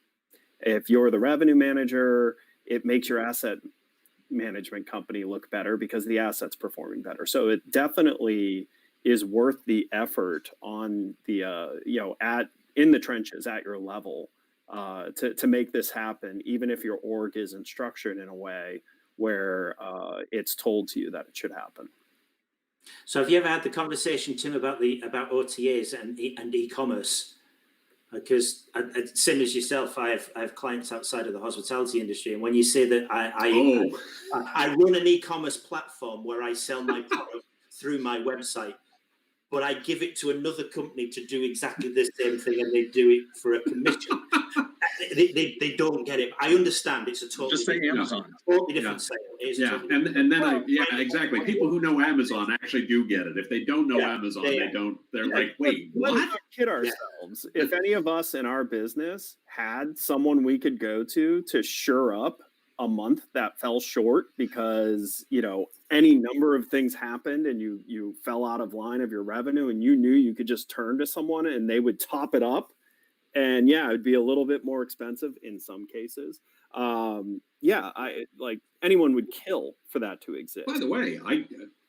S5: If you're the revenue manager, it makes your asset management company look better because the asset's performing better. So it definitely is worth the effort on the in the trenches at your level to make this happen, even if your org isn't structured in a way where it's told to you that it should happen.
S2: So have you ever had the conversation, Tim, about OTAs and e-commerce? Because same as yourself, I have clients outside of the hospitality industry, and when you say that I run an e-commerce platform where I sell my product through my website, but I give it to another company to do exactly the same thing, and they do it for a commission. They don't get it. I understand it's a totally
S9: Just say
S2: different,
S9: Amazon.
S2: totally different sale. It's
S7: Yeah,
S2: totally
S7: and then exactly. People who know Amazon actually do get it. If they don't know
S2: Yeah,
S7: Amazon,
S2: yeah.
S7: they don't. They're like, wait,
S5: Let's
S7: what?
S5: not kid ourselves. If any of us in our business had someone we could go to shore up a month that fell short because, you know, any number of things happened and you fell out of line of your revenue, and you knew you could just turn to someone and they would top it up. And yeah, it'd be a little bit more expensive in some cases. Yeah, I like anyone would kill for that to exist.
S7: By the way,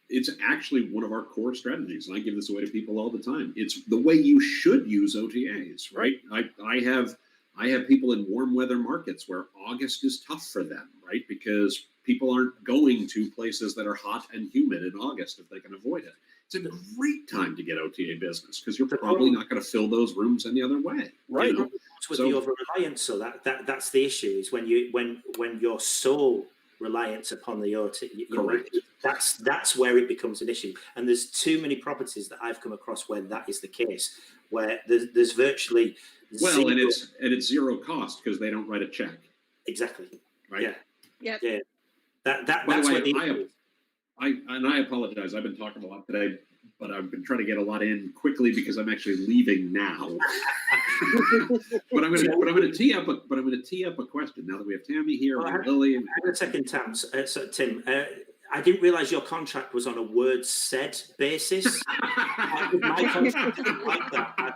S7: it's actually one of our core strategies, and I give this away to people all the time. It's the way you should use OTAs, right? I have people in warm weather markets where August is tough for them, right? Because people aren't going to places that are hot and humid in August if they can avoid it. It's a great time to get OTA business because you're probably not going to fill those rooms any other way.
S5: Right.
S7: You know?
S2: with the over reliance. So that's the issue, is when you're so reliant upon the OTA.
S7: Correct.
S2: That's where it becomes an issue. And there's too many properties that I've come across where that is the case, where there's virtually
S7: Well, and it's zero cost because they don't write a check.
S2: Exactly.
S7: Right.
S4: Yeah.
S2: Yeah.
S7: By
S2: That's
S7: the
S2: what
S7: way, I apologize. I've been talking a lot today, but I've been trying to get a lot in quickly because I'm actually leaving now. but I'm gonna tee up a question now that we have Tammy here and Lily.
S2: Hang on a second, Tim. I didn't realize your contract was on a words said basis. My contract isn't like that.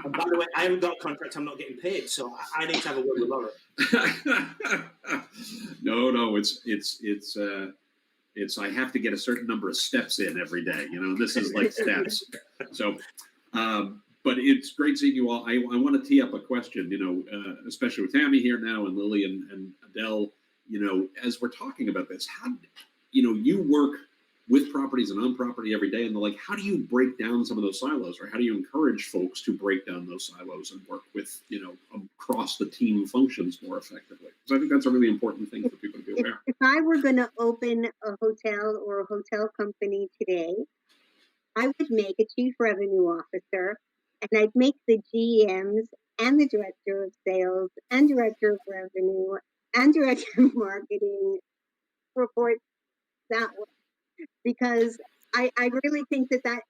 S2: And by the way, I haven't got a contract. I'm not getting paid, so I need to have a word with Laura.
S7: No, it's I have to get a certain number of steps in every day. You know, this is like steps. So, but it's great seeing you all. I want to tee up a question, you know, especially with Tammy here now and Lily and Adele, you know, as we're talking about this, how, you know, you work with properties and on property every day, and like, how do you break down some of those silos, or how do you encourage folks to break down those silos and work with, you know, across the team functions more effectively? Because I think that's a really important thing for people to be aware.
S8: If I were going to open a hotel or a hotel company today, I would make a chief revenue officer, and I'd make the GMs and the director of sales and director of revenue and director of marketing report that way. Because I really think that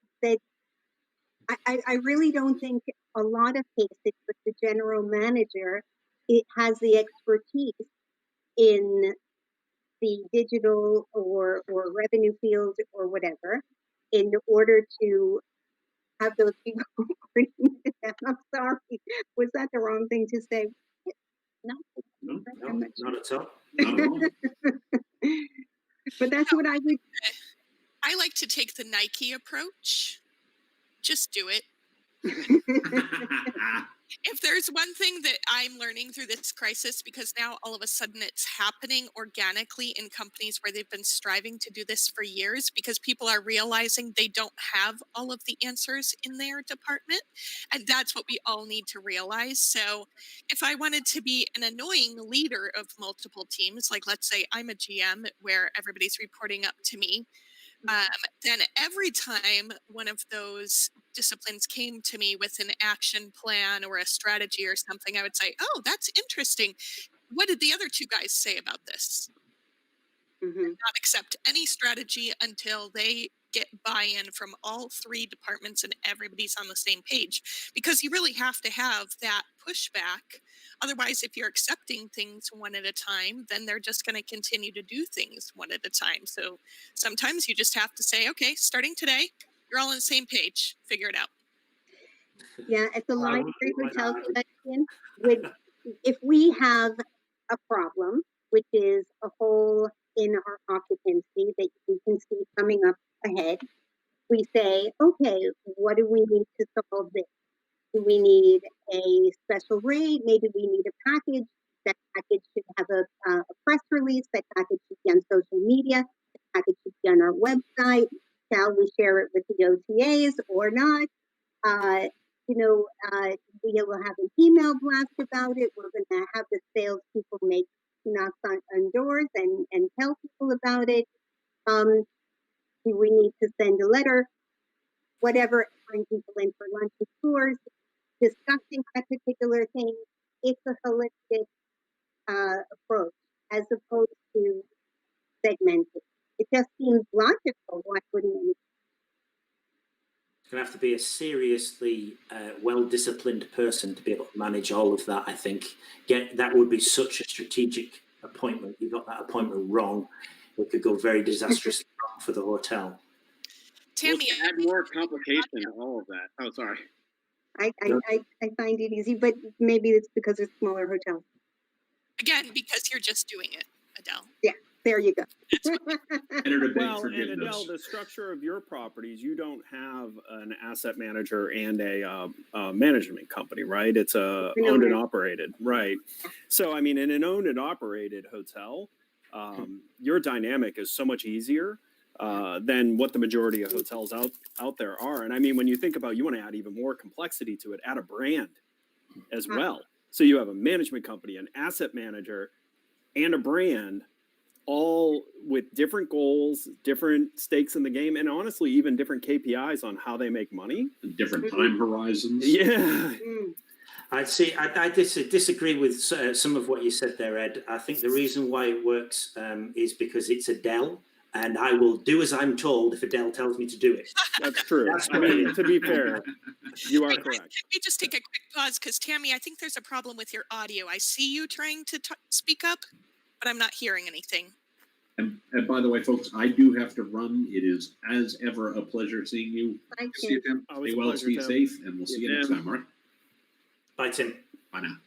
S8: I really don't think a lot of cases with the general manager, it has the expertise in the digital or revenue field or whatever in order to have those people bring it down. I'm sorry. Was that the wrong thing to say? No,
S2: not at all.
S7: Not at all.
S8: But that's what I would.
S4: I like to take the Nike approach. Just do it. If there's one thing that I'm learning through this crisis, because now all of a sudden it's happening organically in companies where they've been striving to do this for years, because people are realizing they don't have all of the answers in their department. And that's what we all need to realize. So if I wanted to be an annoying leader of multiple teams, like let's say I'm a GM where everybody's reporting up to me, then every time one of those disciplines came to me with an action plan or a strategy or something, I would say, oh, that's interesting. What did the other two guys say about this? Not accept any strategy until they get buy-in from all three departments and everybody's on the same page, because you really have to have that pushback. Otherwise, if you're accepting things one at a time, then they're just going to continue to do things one at a time. So sometimes you just have to say, okay, starting today, you're all on the same page. Figure it out.
S8: Yeah, it's a live hotel question. If we have a problem, which is a hole in our occupancy that we can see coming up ahead, we say, okay, what do we need to solve this? Do we need a special rate? Maybe we need a package. That package should have a press release. That package should be on social media. That package should be on our website. shall we share it with the OTAs or not? We will have an email blast about it. We're going to have the salespeople make knocks on doors and tell people about it. Do we need to send a letter? Whatever, bring people in for lunch and tours, discussing that particular thing. It's a holistic approach as opposed to segmented. It just seems logical. Why wouldn't we?
S2: It's going to have to be a seriously well-disciplined person to be able to manage all of that, I think. That would be such a strategic appointment. You got that appointment wrong. It could go very disastrously wrong for the hotel.
S4: Tammy,
S10: We'll add more complication to all of that. Oh, sorry.
S8: I find it easy, but maybe it's because it's smaller hotels.
S4: again, because you're just doing it, Adele.
S8: Yeah, there you go.
S5: Well, and Adele, the structure of your properties, you don't have an asset manager and a management company, right? It's owned and operated, right? So, I mean, in an owned and operated hotel, your dynamic is so much easier than what the majority of hotels out there are. And I mean, when you think about, you want to add even more complexity to it, add a brand as well. So you have a management company, an asset manager, and a brand, all with different goals, different stakes in the game, and honestly, even different KPIs on how they make money.
S7: Different time horizons.
S5: Yeah.
S2: I disagree with some of what you said there, Ed. I think the reason why it works is because it's Adele, and I will do as I'm told if Adele tells me to do it.
S5: That's true. I mean, to be fair, you are correct.
S4: Can we just take a quick pause? Because, Tammy, I think there's a problem with your audio. I see you trying to speak up, but I'm not hearing anything.
S7: And by the way, folks, I do have to run. It is, as ever, a pleasure seeing you.
S9: See you, Tim.
S7: Stay well, stay safe, and we'll see you next time, all right?
S2: Bye, Tim.
S7: Bye now.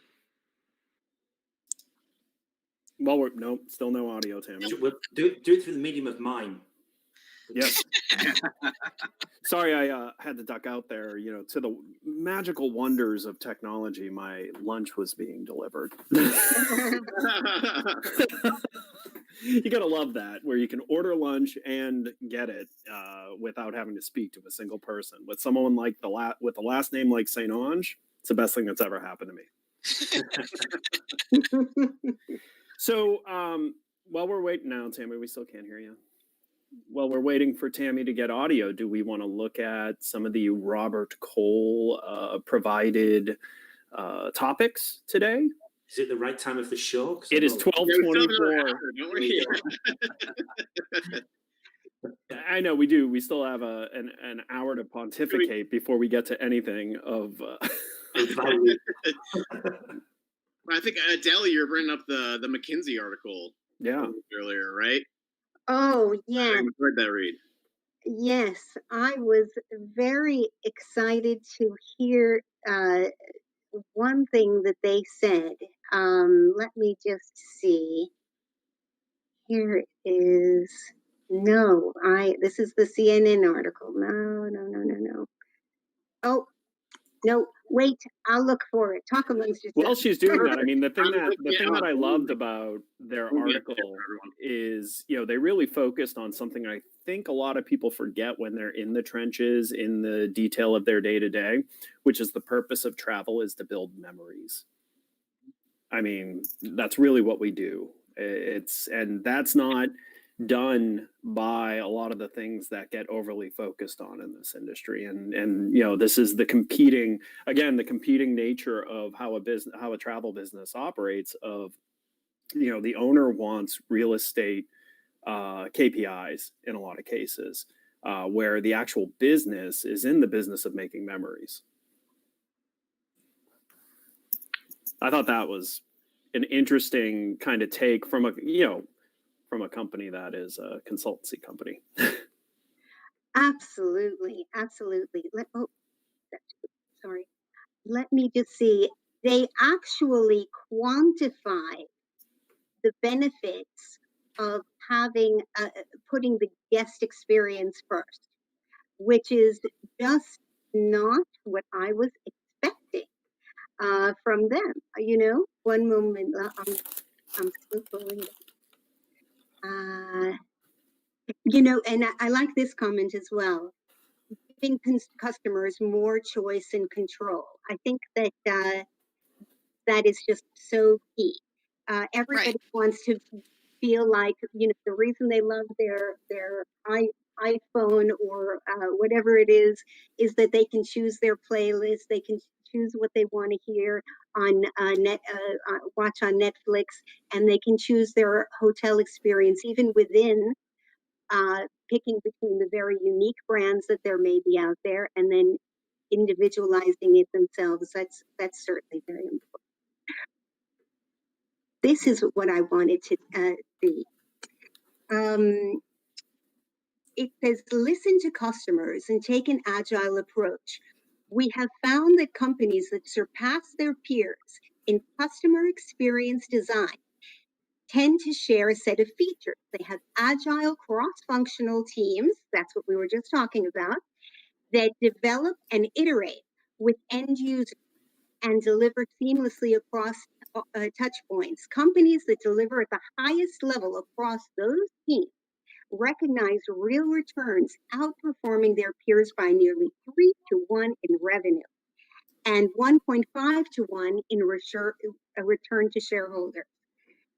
S5: Well, no, still no audio, Tammy.
S2: We'll do it through the medium of mine.
S5: Yes. Sorry, I had to duck out there. You know, to the magical wonders of technology, my lunch was being delivered. You gotta love that, where you can order lunch and get it without having to speak to a single person. With someone like with the last name like Saint Ange, it's the best thing that's ever happened to me. So, while we're waiting now, Tammy, we still can't hear you. While we're waiting for Tammy to get audio, do we want to look at some of the Robert Cole provided topics today?
S2: Is it the right time of the show?
S5: It is 12:24. I know we do. We still have an hour to pontificate before we get to anything of.
S10: I think Adele, you're bringing up the McKinsey article.
S5: Yeah.
S10: Earlier, right?
S8: Oh, yeah.
S10: I heard that read.
S8: Yes, I was very excited to hear one thing that they said. Let me just see. Here it is. No, this is the CNN article. No. Oh, no, wait, I'll look for it. Talk amongst yourselves.
S5: While she's doing that, I mean, the thing that I loved about their article is, you know, they really focused on something I think a lot of people forget when they're in the trenches, in the detail of their day to day, which is the purpose of travel is to build memories. I mean, that's really what we do. And that's not done by a lot of the things that get overly focused on in this industry. And you know, this is the competing nature of how a travel business operates. Of, you know, the owner wants real estate KPIs in a lot of cases, where the actual business is in the business of making memories. I thought that was an interesting kind of take from a company that is a consultancy company.
S8: Absolutely. Let me just see. They actually quantify the benefits of having putting the guest experience first, which is just not what I was expecting from them. You know, one moment, I'm still going. You know, and I like this comment as well. Giving customers more choice and control. I think that that is just so key. Everybody wants to feel like, you know, the reason they love their iPhone or whatever it is that they can choose their playlist, they can choose what they want to hear on watch on Netflix, and they can choose their hotel experience even within picking between the very unique brands that there may be out there, and then individualizing it themselves. That's certainly very important. This is what I wanted to see. It says, listen to customers and take an agile approach. We have found that companies that surpass their peers in customer experience design tend to share a set of features. They have agile cross-functional teams, that's what we were just talking about, that develop and iterate with end users and deliver seamlessly across touch points. Companies that deliver at the highest level across those teams recognize real returns, outperforming their peers by nearly 3 to 1 in revenue and 1.5 to 1 in return to shareholders.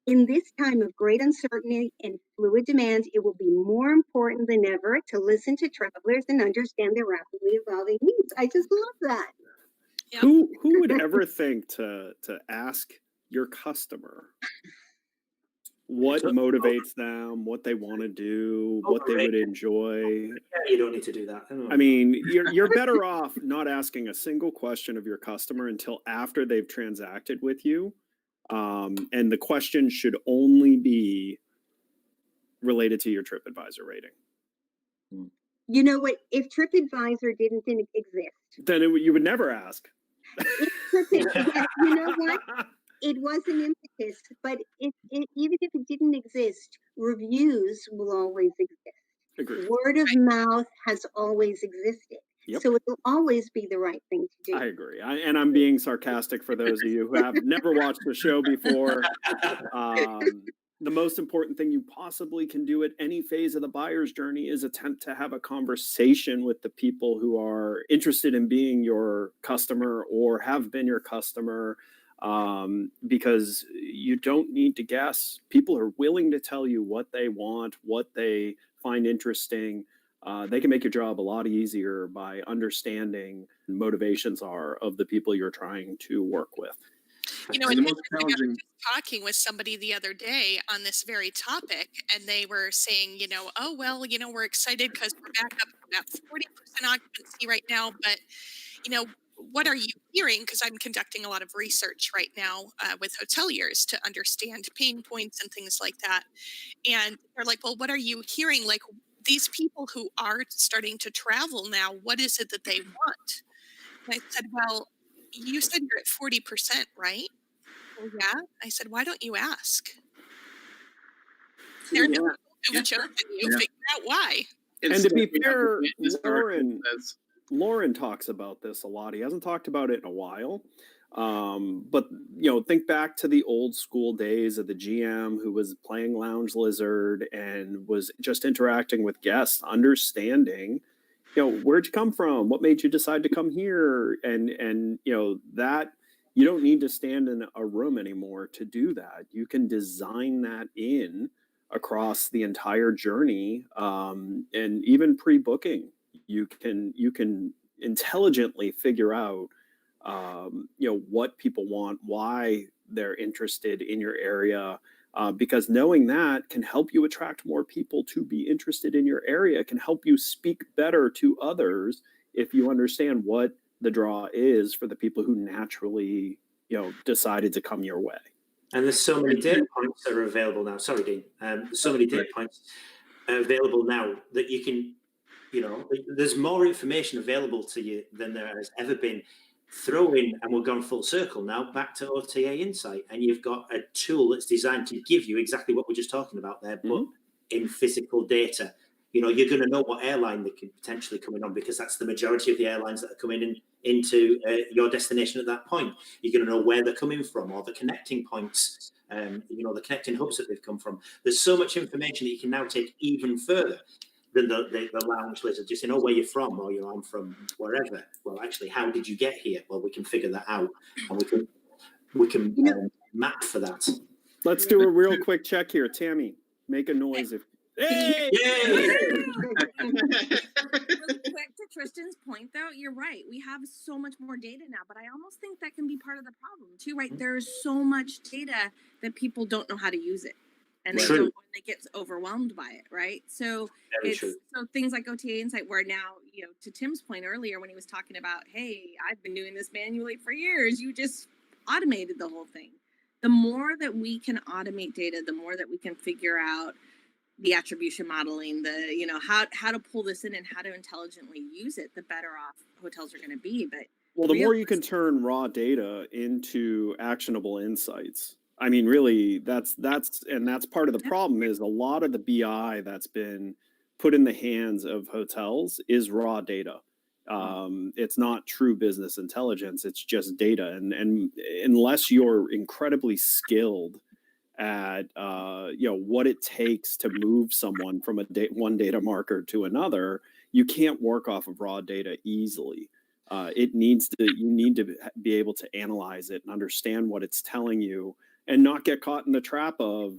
S8: In this time of great uncertainty and fluid demand, it will be more important than ever to listen to travelers and understand their rapidly evolving needs. I just love that.
S4: Yep.
S5: Who would ever think to ask your customer what motivates them, what they want to do, what they would enjoy?
S2: You don't need to do that.
S5: I mean, you're better off not asking a single question of your customer until after they've transacted with you. And the question should only be related to your TripAdvisor rating.
S8: You know what? If TripAdvisor didn't exist,
S5: then you would never ask.
S8: You know what? It was an impetus, but even if it didn't exist, reviews will always exist.
S5: Agreed.
S8: Word of mouth has always existed.
S5: Yep.
S8: So it will always be the right thing to do.
S5: I agree. And I'm being sarcastic for those of you who have never watched the show before. The most important thing you possibly can do at any phase of the buyer's journey is attempt to have a conversation with the people who are interested in being your customer or have been your customer, because you don't need to guess. People are willing to tell you what they want, what they find interesting. They can make your job a lot easier by understanding motivations are of the people you're trying to work with.
S4: You know,
S9: And
S4: it's
S9: the most
S4: interesting. I was
S9: challenging-
S4: just talking with somebody the other day on this very topic, and they were saying, you know, oh, well, you know, we're excited because we're back up to about 40% occupancy right now. But, you know, what are you hearing? Because I'm conducting a lot of research right now with hoteliers to understand pain points and things like that. And they're like, well, what are you hearing? Like, these people who are starting to travel now, what is it that they want? And I said, well, you said you're at 40%, right? Well, yeah. I said, why don't you ask? There are no people who have chosen you. Figure out why.
S5: And to be fair, Lauren talks about this a lot. He hasn't talked about it in a while. But, you know, think back to the old school days of the GM who was playing Lounge Lizard and was just interacting with guests, understanding, you know, where'd you come from? What made you decide to come here? And you know, that you don't need to stand in a room anymore to do that. You can design that in across the entire journey, and even pre-booking. You can intelligently figure out, you know, what people want, why they're interested in your area, because knowing that can help you attract more people to be interested in your area, can help you speak better to others if you understand what the draw is for the people who naturally, you know, decided to come your way.
S2: And there's so many data points that are available now. Sorry, Dean. So many data points available now that you can, you know, there's more information available to you than there has ever been. Throw in, and we're going full circle now, back to OTA Insight, and you've got a tool that's designed to give you exactly what we're just talking about there, but in physical data. You know, you're going to know what airline they could potentially coming on, because that's the majority of the airlines that are coming in into your destination at that point. You're going to know where they're coming from, or the connecting points, the connecting hubs that they've come from. There's so much information that you can now take even further than the lounge list of just where you're from, or I'm from wherever. Well, actually, how did you get here? Well, we can figure that out, and we can map for that.
S5: Let's do a real quick check here. Tammy, make a noise if. Hey!
S2: Yay!
S11: Really quick to Tristan's point, though, you're right. We have so much more data now, but I almost think that can be part of the problem too, right? There's so much data that people don't know how to use it, and they get overwhelmed by it, right? So so things like OTA Insight, where now, to Tim's point earlier when he was talking about, hey, I've been doing this manually for years. You just automated the whole thing. The more that we can automate data, the more that we can figure out the attribution modeling, how to pull this in and how to intelligently use it, the better off hotels are going to be. But
S5: the more you can turn raw data into actionable insights. I mean, really, that's part of the problem is a lot of the BI that's been put in the hands of hotels is raw data. It's not true business intelligence. It's just data. And unless you're incredibly skilled at what it takes to move someone from one data marker to another, you can't work off of raw data easily. You need to be able to analyze it and understand what it's telling you, and not get caught in the trap of,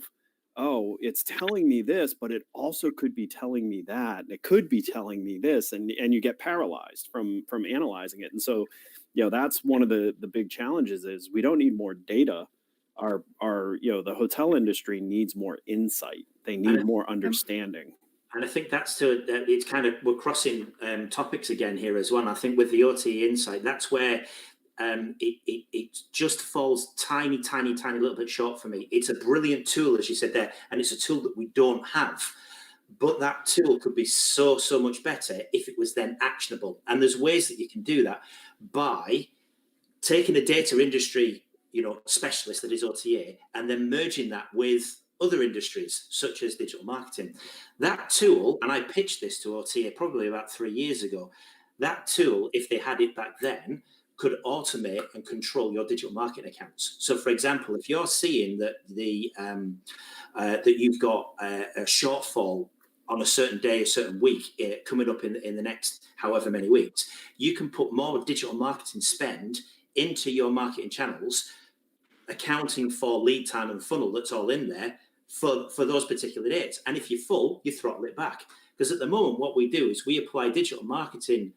S5: oh, it's telling me this, but it also could be telling me that, and it could be telling me this, and you get paralyzed from analyzing it. And so, that's one of the big challenges is we don't need more data. The hotel industry needs more insight. They need more understanding.
S2: And I think it's kind of, we're crossing topics again here as well. And I think with the OTA Insight, that's where it just falls tiny little bit short for me. It's a brilliant tool, as you said there, and it's a tool that we don't have. But that tool could be so much better if it was then actionable. And there's ways that you can do that by taking a data industry specialist that is OTA, and then merging that with other industries such as digital marketing. That tool, and I pitched this to OTA probably about 3 years ago, that tool, if they had it back then, could automate and control your digital marketing accounts. So, for example, if you're seeing that that you've got a shortfall on a certain day, a certain week coming up in the next however many weeks, you can put more digital marketing spend into your marketing channels, accounting for lead time and funnel that's all in there for those particular dates. And if you're full, you throttle it back. Because at the moment, what we do is we apply digital marketing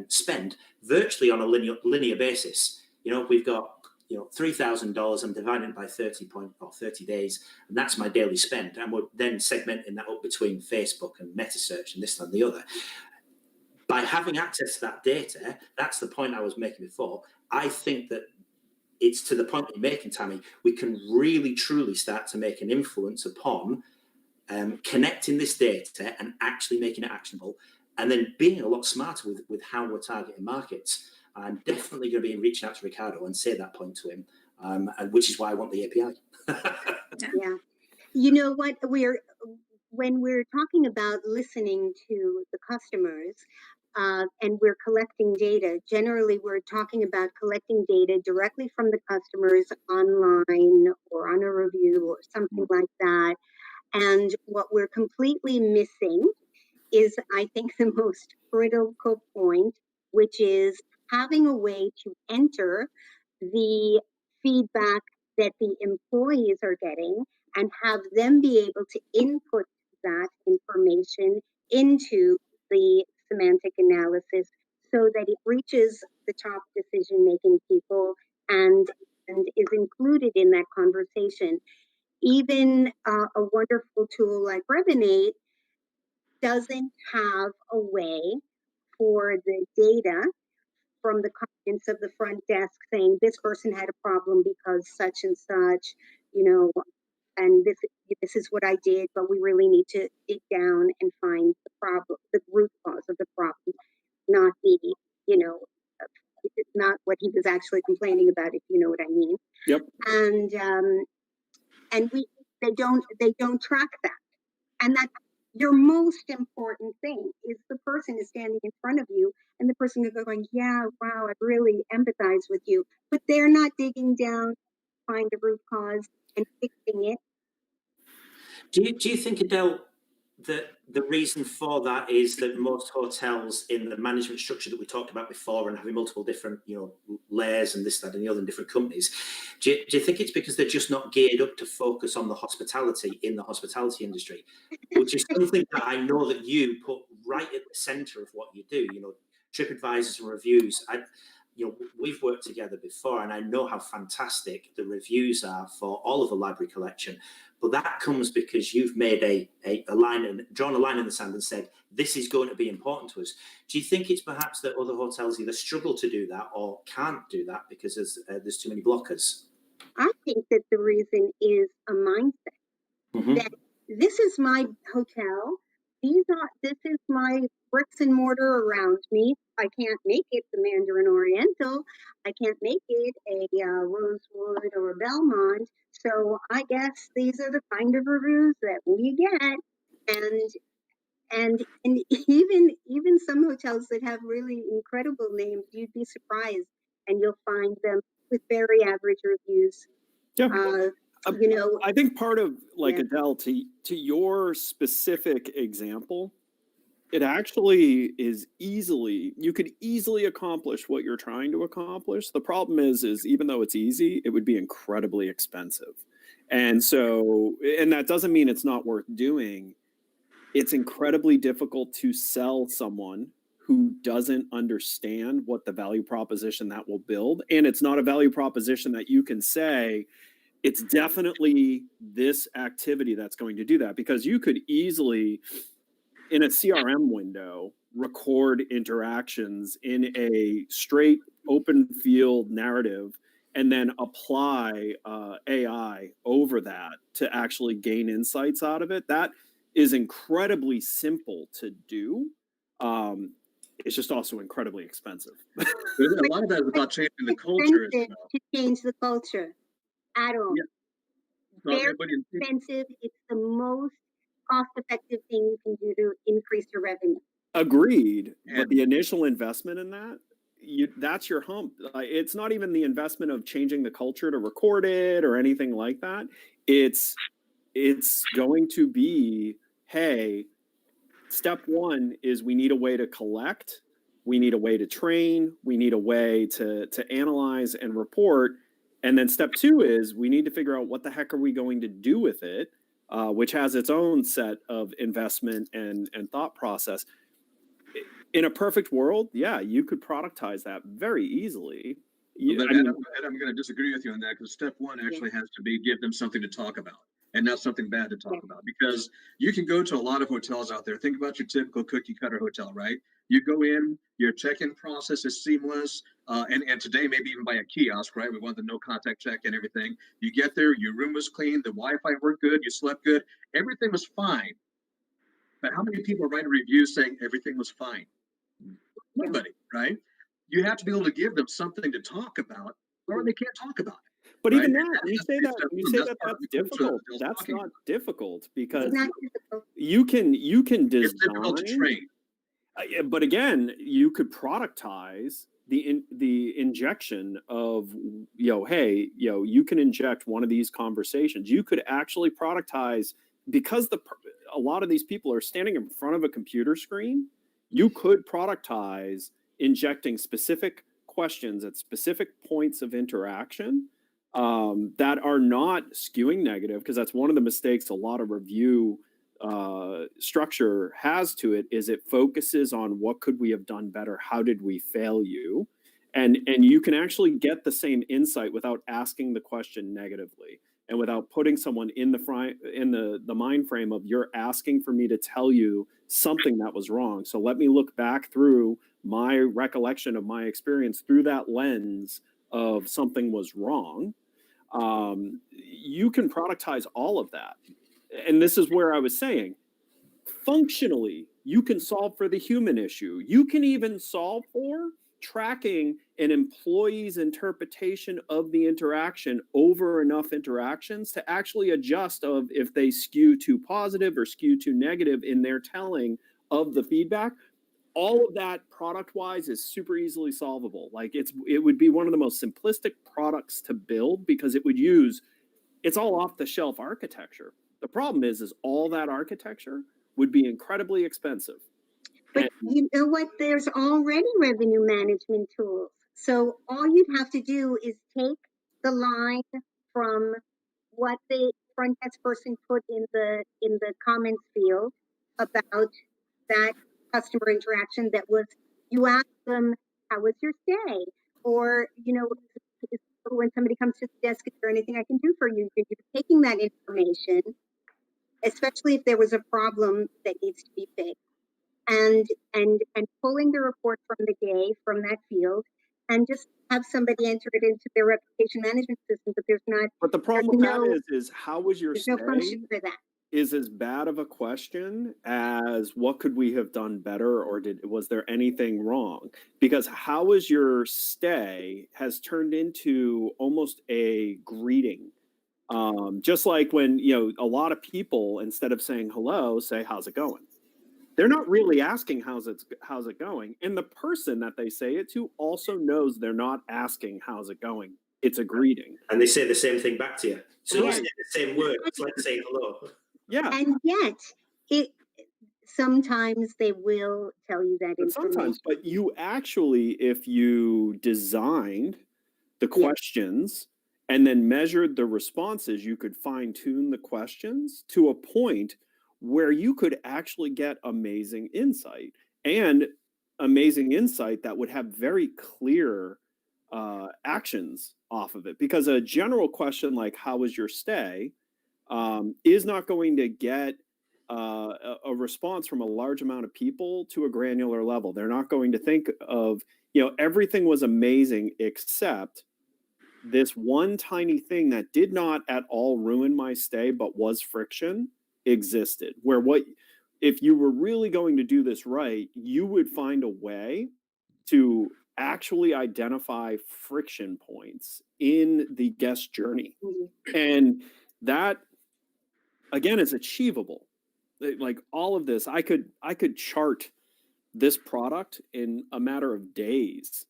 S2: spend virtually on a linear basis. We've got $3,000. I'm dividing it by 30 days, and that's my daily spend. And we're then segmenting that up between Facebook and metasearch and this and the other. By having access to that data, that's the point I was making before. I think that it's to the point you're making, Tammy, we can really, truly start to make an influence upon connecting this data and actually making it actionable, and then being a lot smarter with how we're targeting markets. I'm definitely going to be reaching out to Ricardo and say that point to him, and which is why I want the API.
S8: Yeah. You know what? When we're talking about listening to the customers, and we're collecting data, generally we're talking about collecting data directly from the customers online or on a review or something like that. And what we're completely missing is, I think, the most critical point, which is having a way to enter the feedback that the employees are getting and have them be able to input that information into the semantic analysis so that it reaches the top decision-making people and is included in that conversation. Even a wonderful tool like Revinate doesn't have a way for the data from the comments of the front desk saying this person had a problem because such and such, and this is what I did, but we really need to dig down and find the problem, the root cause of the problem, not not what he was actually complaining about, if you know what I mean.
S5: Yep.
S8: And they don't track that, and that your most important thing is the person is standing in front of you and the person is going, yeah, wow, I really empathize with you. But they're not digging down to find the root cause and fixing it.
S2: Do you think, Adele, that the reason for that is that most hotels in the management structure that we talked about before and having multiple different, layers and this, that, and the other in different companies, do you think it's because they're just not geared up to focus on the hospitality in the hospitality industry, which is something that I know that you put right at the center of what you do, TripAdvisors and reviews. We've worked together before and I know how fantastic the reviews are for all of the library collection. But that comes because you've made a line and drawn a line in the sand and said, this is going to be important to us. Do you think it's perhaps that other hotels either struggle to do that or can't do that because there's too many blockers?
S8: I think that the reason is a mindset.
S2: Mm-hmm.
S8: That this is my hotel. This is my bricks and mortar around me. I can't make it the Mandarin Oriental. I can't make it a Rosewood or a Belmont. So I guess these are the kind of reviews that we get. And even some hotels that have really incredible names, you'd be surprised, and you'll find them with very average reviews.
S5: Yeah. I think part of Adele, to your specific example, it actually is you could easily accomplish what you're trying to accomplish. The problem is even though it's easy, it would be incredibly expensive. And that doesn't mean it's not worth doing. It's incredibly difficult to sell someone who doesn't understand what the value proposition that will build. And it's not a value proposition that you can say, it's definitely this activity that's going to do that, because you could easily, in a CRM window, record interactions in a straight open field narrative and then apply AI over that to actually gain insights out of it. That is incredibly simple to do. It's just also incredibly expensive.
S9: A lot of that is about changing the culture as well.
S8: To change the culture at all.
S9: Yeah.
S8: Very expensive. It's the most cost-effective thing you can do to increase your revenue.
S5: Agreed. But the initial investment in that's your hump. It's not even the investment of changing the culture to record it or anything like that. It's going to be, hey, step one is we need a way to collect, we need a way to train, we need a way to analyze and report. And then step two is we need to figure out what the heck are we going to do with it, which has its own set of investment and thought process. In a perfect world, yeah, you could productize that very easily.
S9: I'm going to disagree with you on that, because step one actually has to be give them something to talk about and not something bad to talk about. Because you can go to a lot of hotels out there. Think about your typical cookie cutter hotel, right? You go in, your check-in process is seamless, and today maybe even by a kiosk, right? We want the no contact check and everything. You get there, your room was clean, the Wi-Fi worked good, you slept good, everything was fine. But how many people write a review saying everything was fine? Nobody, right? You have to be able to give them something to talk about, or they can't talk about it.
S5: But right? Even that, you say that that's difficult. That's not difficult, because you can design.
S9: It's difficult to train.
S5: But again, you could productize the injection of, you can inject one of these conversations. You could actually productize, because a lot of these people are standing in front of a computer screen. You could productize injecting specific questions at specific points of interaction that are not skewing negative, because that's one of the mistakes a lot of review structure has to it, is it focuses on what could we have done better, how did we fail you, and you can actually get the same insight without asking the question negatively and without putting someone in the mind frame of, you're asking for me to tell you something that was wrong, so let me look back through my recollection of my experience through that lens of something was wrong. You can productize all of that. And this is where I was saying, functionally, you can solve for the human issue. You can even solve for tracking an employee's interpretation of the interaction over enough interactions to actually adjust of if they skew too positive or skew too negative in their telling of the feedback. All of that product wise is super easily solvable. Like it would be one of the most simplistic products to build because it's all off the shelf architecture. The problem is all that architecture would be incredibly expensive.
S8: But you know what? There's already revenue management tools. So all you'd have to do is take the line from what the front desk person put in the comments field about that customer interaction that was, you ask them, how was your stay? Or, you know, when somebody comes to the desk, is there anything I can do for you? You're taking that information, especially if there was a problem that needs to be fixed, and pulling the report from the day from that field, and just have somebody enter it into their reputation management system. But there's not.
S5: But the problem with that is how was your stay?
S8: There's no function for that.
S5: Is as bad of a question as what could we have done better, or was there anything wrong? Because how was your stay has turned into almost a greeting. Just like when, you know, a lot of people, instead of saying hello, say, how's it going? They're not really asking how's it going. And the person that they say it to also knows they're not asking how's it going. It's a greeting.
S2: And they say the same thing back to you. So
S5: Right.
S2: you say the same word. It's like saying hello.
S5: Yeah.
S8: And yet, sometimes they will tell you that information.
S5: Sometimes, but you actually, if you designed the questions and then measured the responses, you could fine tune the questions to a point where you could actually get amazing insight that would have very clear actions off of it. Because a general question like, how was your stay, is not going to get a response from a large amount of people to a granular level. They're not going to think of, you know, everything was amazing except this one tiny thing that did not at all ruin my stay, but was friction existed. Where if you were really going to do this right, you would find a way to actually identify friction points in the guest journey. And that, again, is achievable. Like all of this, I could chart this product in a matter of days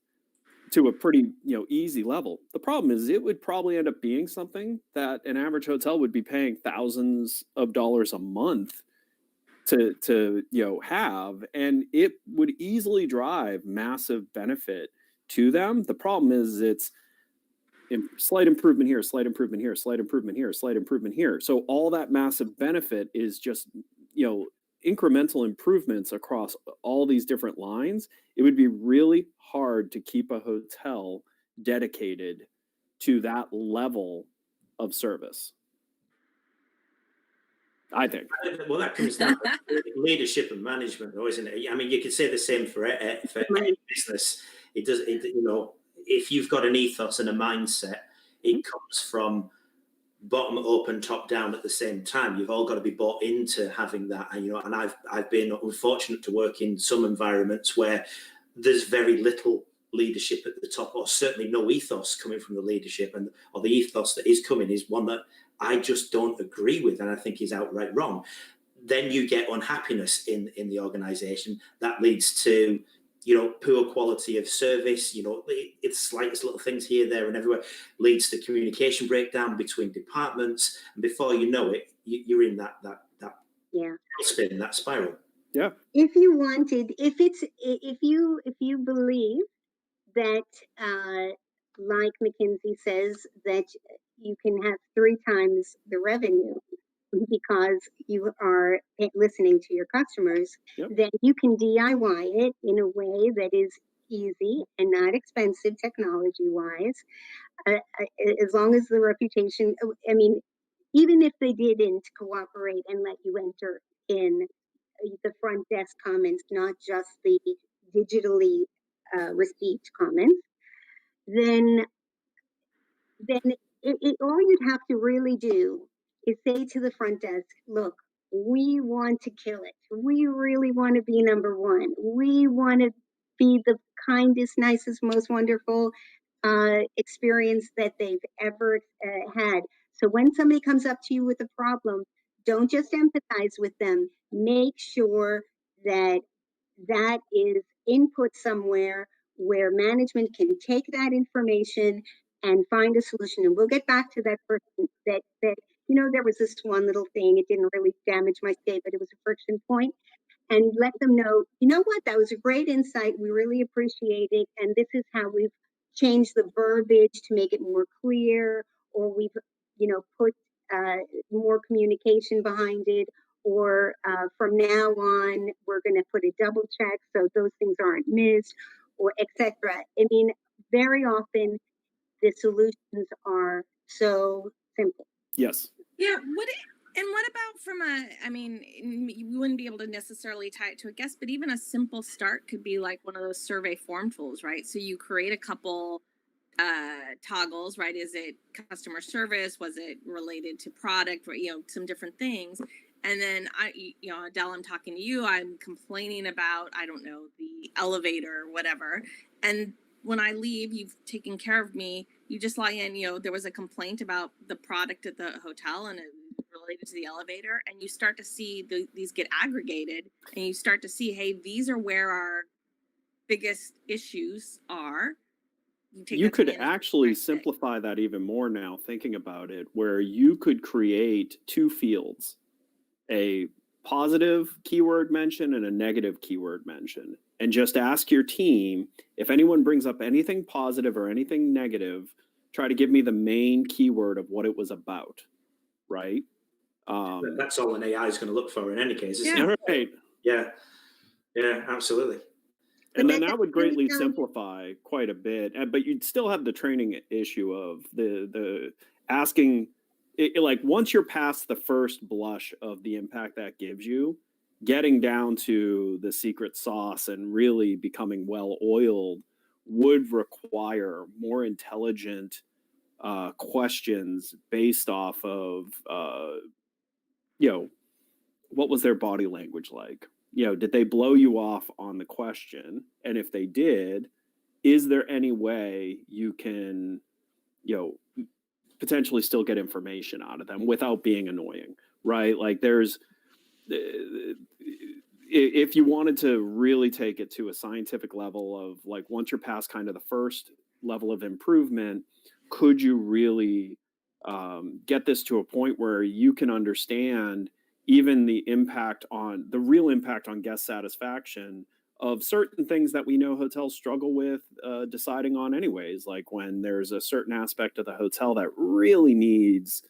S5: to a pretty, you know, easy level. The problem is it would probably end up being something that an average hotel would be paying thousands of dollars a month to you know have, and it would easily drive massive benefit to them. The problem is it's slight improvement here, slight improvement here, slight improvement here, slight improvement here. So all that massive benefit is just, you know, incremental improvements across all these different lines. It would be really hard to keep a hotel dedicated to that level of service, I think.
S2: Well, that comes down to leadership and management, though, isn't it? I mean, you could say the same for any business. It does, you know, if you've got an ethos and a mindset, it comes from bottom open, top down at the same time. You've all got to be bought into having that. And, you know, and I've been unfortunate to work in some environments where there's very little leadership at the top, or certainly no ethos coming from the leadership, or the ethos that is coming is one that I just don't agree with, and I think is outright wrong. Then you get unhappiness in the organization that leads to, you know, poor quality of service. You know, it's slightest little things here, there, and everywhere leads to communication breakdown between departments, and before you know it, you're in that spin, that spiral.
S5: Yeah.
S8: If you wanted, if you believe that, like McKinsey says, that you can have 3 times the revenue because you are listening to your customers, then you can DIY it in a way that is easy and not expensive technology-wise, as long as the reputation, I mean, even if they didn't cooperate and let you enter in the front desk comments, not just the digitally received comments, then all you'd have to really do is say to the front desk, look, we want to kill it. We really want to be number one. We want to be the kindest, nicest, most wonderful experience that they've ever had. So when somebody comes up to you with a problem, don't just empathize with them. Make sure that that is input somewhere where management can take that information and find a solution. And we'll get back to that person that there was this one little thing, it didn't really damage my state, but it was a friction point. And let them know, you know what, that was a great insight. We really appreciate it. And this is how we've changed the verbiage to make it more clear, or we've, put more communication behind it, or from now on, we're going to put a double check so those things aren't missed, or etc. I mean, very often the solutions are so simple.
S5: Yes.
S11: Yeah. What about from I mean, you wouldn't be able to necessarily tie it to a guest, but even a simple start could be like one of those survey form tools, right? So you create a couple toggles, right? Is it customer service? Was it related to product? Right? Some different things. And then Adele, I'm talking to you. I'm complaining about, I don't know, the elevator or whatever. And when I leave, you've taken care of me. You just lie in, there was a complaint about the product at the hotel and it related to the elevator. And you start to see these get aggregated and you start to see, hey, these are where our biggest issues are.
S5: You could actually simplify that even more now, thinking about it, where you could create two fields, a positive keyword mention and a negative keyword mention, and just ask your team, if anyone brings up anything positive or anything negative, try to give me the main keyword of what it was about, right?
S2: That's all an AI is going to look for in any case, isn't
S5: yeah.
S2: it?
S5: Right.
S2: Yeah, absolutely.
S5: And then that would greatly simplify quite a bit, but you'd still have the training issue of the asking, like once you're past the first blush of the impact that gives you, getting down to the secret sauce and really becoming well oiled would require more intelligent questions based off of, what was their body language like? Did they blow you off on the question? And if they did, is there any way you can, potentially still get information out of them without being annoying, right? Like if you wanted to really take it to a scientific level of like, once you're past kind of the first level of improvement, could you really get this to a point where you can understand even the real impact on guest satisfaction of certain things that we know hotels struggle with deciding on anyways, like when there's a certain aspect of the hotel that really needs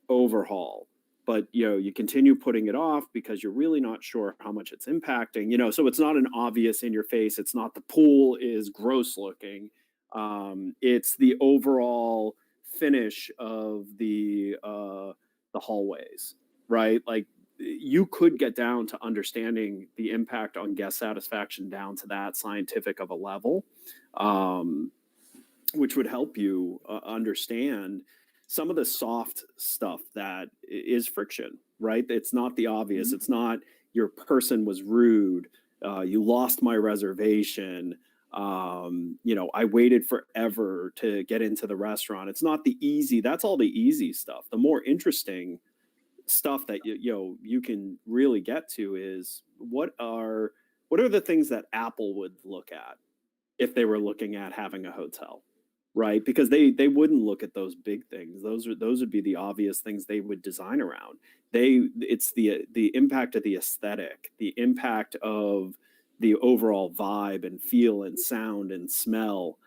S5: overhaul, but you continue putting it off because you're really not sure how much it's impacting, so it's not an obvious in your face. It's not the pool is gross looking. It's the overall finish of the hallways, right? Like, you could get down to understanding the impact on guest satisfaction down to that scientific of a level, which would help you understand some of the soft stuff that is friction, right? It's not the obvious. It's not your person was rude. You lost my reservation. I waited forever to get into the restaurant. It's not the easy. That's all the easy stuff. The more interesting stuff that you can really get to is what are the things that Apple would look at if they were looking at having a hotel, right? Because they wouldn't look at those big things. Those would be the obvious things they would design around. It's the impact of the aesthetic, the impact of the overall vibe and feel and sound and smell.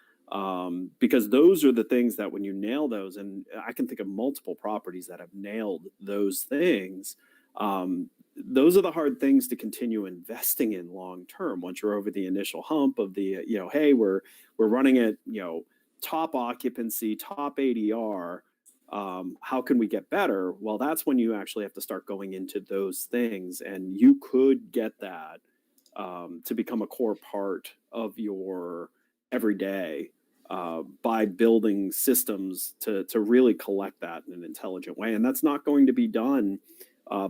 S5: Because those are the things that when you nail those, and I can think of multiple properties that have nailed those things, those are the hard things to continue investing in long term. Once you're over the initial hump of the, hey, we're running at, top occupancy, top ADR, how can we get better? Well, that's when you actually have to start going into those things, and you could get that to become a core part of your everyday by building systems to really collect that in an intelligent way. And that's not going to be done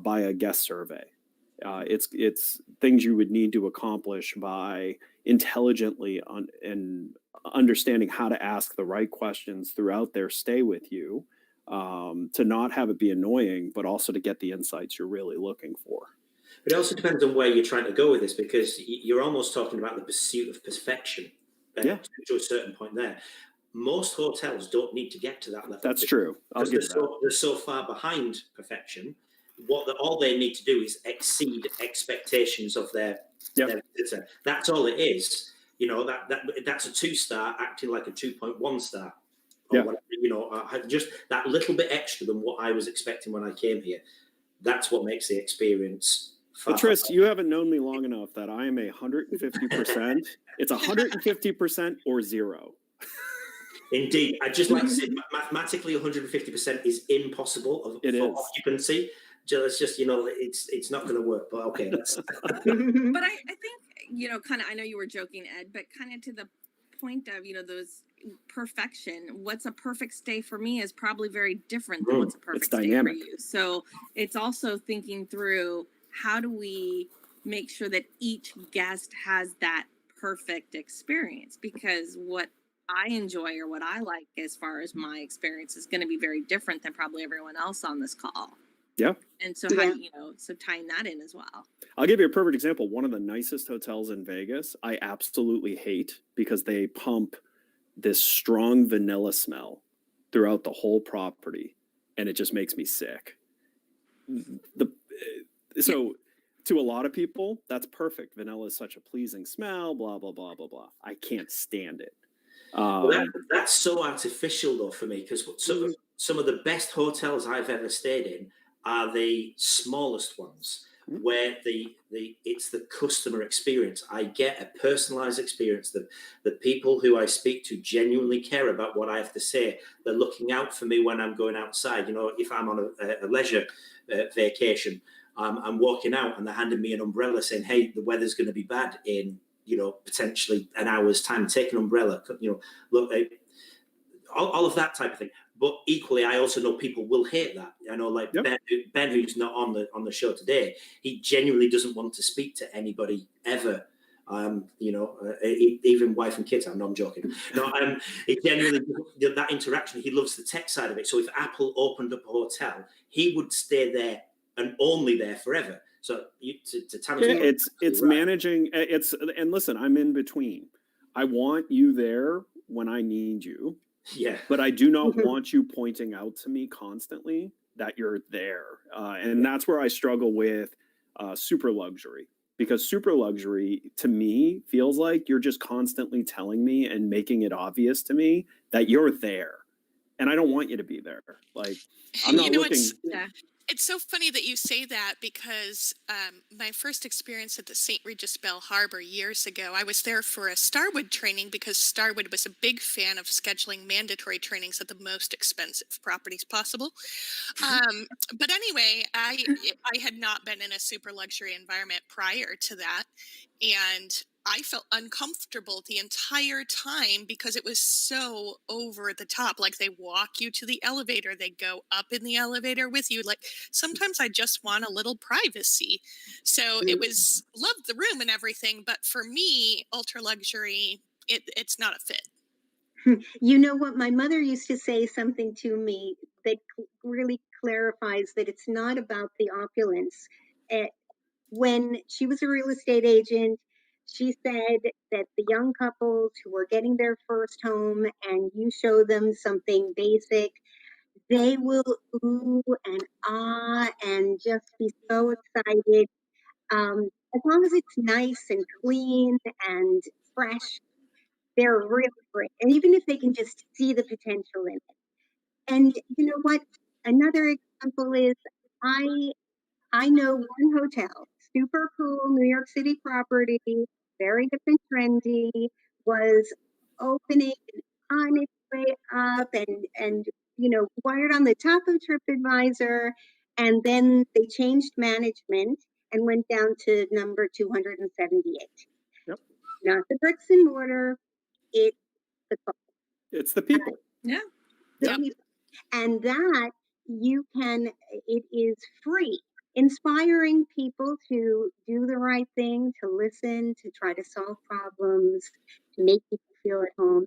S5: by a guest survey. It's things you would need to accomplish by intelligently and understanding how to ask the right questions throughout their stay with you, to not have it be annoying, but also to get the insights you're really looking for.
S2: But it also depends on where you're trying to go with this, because you're almost talking about the pursuit of perfection to a certain point there. Most hotels don't need to get to that level.
S5: That's true. I'll give that.
S2: They're so far behind perfection. All they need to do is exceed expectations of their visitor. That's all it is. You know, that's a 2-star acting like a 2.1 star. Or whatever, you know, just that little bit extra than what I was expecting when I came here. That's what makes the experience.
S5: But Tris, you haven't known me long enough that I am 150%. It's 150% or 0.
S2: Indeed, I just like to say mathematically 150% is impossible for occupancy. It's just, you know, it's not going to work. But okay, that's.
S11: But I think, you know, kind of, I know you were joking, Ed, but kind of to the point of, you know, those perfection. What's a perfect stay for me is probably very different than what's a perfect stay for you. So it's also thinking through, how do we make sure that each guest has that perfect experience? Because what I enjoy or what I like as far as my experience is going to be very different than probably everyone else on this call.
S5: Yeah.
S11: And so how, you know, so tying that in as well.
S5: I'll give you a perfect example. One of the nicest hotels in Vegas, I absolutely hate because they pump this strong vanilla smell throughout the whole property, and it just makes me sick. So to a lot of people, that's perfect. Vanilla is such a pleasing smell, blah, blah, blah, blah, blah. I can't stand it.
S2: That's so artificial though for me, because some of the best hotels I've ever stayed in are the smallest ones, where it's the customer experience. I get a personalized experience. The people who I speak to genuinely care about what I have to say. They're looking out for me when I'm going outside. You know, if I'm on a leisure vacation, I'm walking out and they're handing me an umbrella saying, hey, the weather's going to be bad in, you know, potentially an hour's time. Take an umbrella, you know, look, all of that type of thing. But equally, I also know people will hate that. I know, like Ben, who's not on the show today, he genuinely doesn't want to speak to anybody ever. You know, even wife and kids. I'm joking. No, he genuinely that interaction. He loves the tech side of it. So if Apple opened up a hotel, he would stay there and only there forever. So to Tammy's
S5: it's managing. And listen, I'm in between. I want you there when I need you.
S2: Yeah.
S5: But I do not want you pointing out to me constantly that you're there. And that's where I struggle with super luxury, because super luxury to me feels like you're just constantly telling me and making it obvious to me that you're there. And I don't want you to be there. Like, I'm not looking.
S4: It's so funny that you say that, because my first experience at the St. Regis Bell Harbor years ago, I was there for a Starwood training, because Starwood was a big fan of scheduling mandatory trainings at the most expensive properties possible. But anyway, I had not been in a super luxury environment prior to that, and I felt uncomfortable the entire time because it was so over the top. Like, they walk you to the elevator, they go up in the elevator with you. Like, sometimes I just want a little privacy. So it was, loved the room and everything, but for me, ultra luxury, it's not a fit.
S8: You know what? My mother used to say something to me that really clarifies that it's not about the opulence. When she was a real estate agent, she said that the young couples who were getting their first home and you show them something basic, they will ooh and ah and just be so excited. As long as it's nice and clean and fresh, they're really great. And even if they can just see the potential in it. And you know what? Another example is I know one hotel, super cool New York City property, very hip and trendy, was opening on its way up and you know, wired on the top of TripAdvisor, and then they changed management and went down to number 278.
S5: Yep.
S8: Not the bricks and mortar, it's the people.
S5: It's the people.
S11: Yeah.
S8: The people. And that you can, it is free inspiring people to do the right thing, to listen, to try to solve problems, to make people feel at home.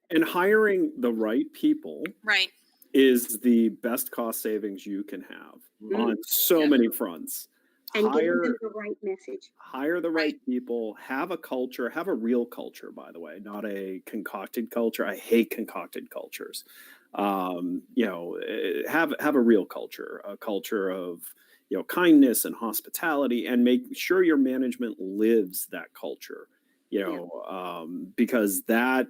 S5: And hiring the right people
S4: Right.
S5: is the best cost savings you can have on so many fronts.
S8: And giving them the right message.
S5: Hire the right people, have a culture, have a real culture, by the way, not a concocted culture. I hate concocted cultures. You know, have a real culture, a culture of, you know, kindness and hospitality, and make sure your management lives that culture, you know, because that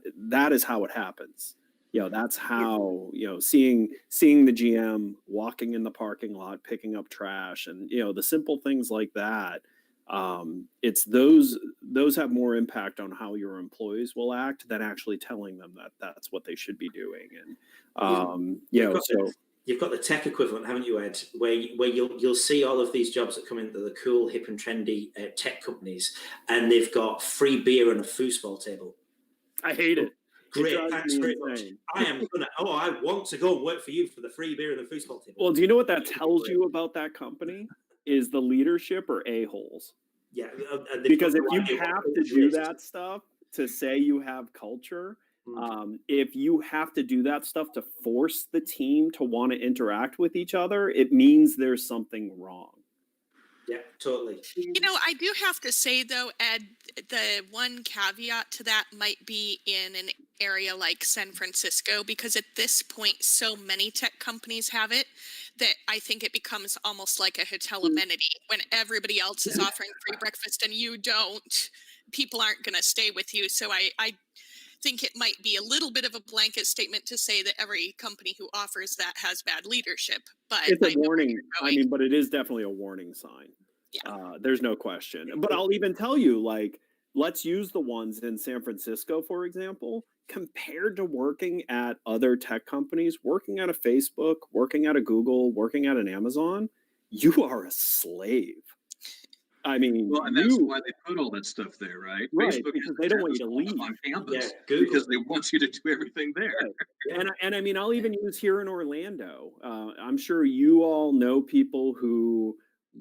S5: is how it happens. You know, that's how, you know, seeing the GM walking in the parking lot, picking up trash, and, you know, the simple things like that. It's those have more impact on how your employees will act than actually telling them that that's what they should be doing. And, you know, so.
S2: You've got the tech equivalent, haven't you, Ed? Where you'll see all of these jobs that come into the cool, hip, and trendy tech companies, and they've got free beer and a foosball table.
S5: I hate it.
S2: Great, thanks very much. I want to go and work for you for the free beer and the foosball table.
S5: Well, do you know what that tells you about that company? Is the leadership or a-holes?
S2: Yeah,
S5: because if you have to do that stuff to say you have culture. If you have to do that stuff to force the team to want to interact with each other, it means there's something wrong.
S2: Yeah, totally.
S4: You know, I do have to say, though, Ed, the one caveat to that might be in an area like San Francisco, because at this point, so many tech companies have it that I think it becomes almost like a hotel amenity. When everybody else is offering free breakfast and you don't, people aren't going to stay with you. So I think it might be a little bit of a blanket statement to say that every company who offers that has bad leadership. But
S5: it's a warning. I mean, but it is definitely a warning sign.
S4: Yeah.
S5: There's no question. But I'll even tell you, like, let's use the ones in San Francisco, for example, compared to working at other tech companies, working at a Facebook, working at a Google, working at an Amazon, you are a slave. I mean,
S9: well, and that's why they put all that stuff there, right?
S5: Right,
S9: Facebook
S5: because they don't want you to leave
S9: on campus
S2: because
S9: they want you to do everything there.
S5: Right. And I mean, I'll even use here in Orlando. I'm sure you all know people who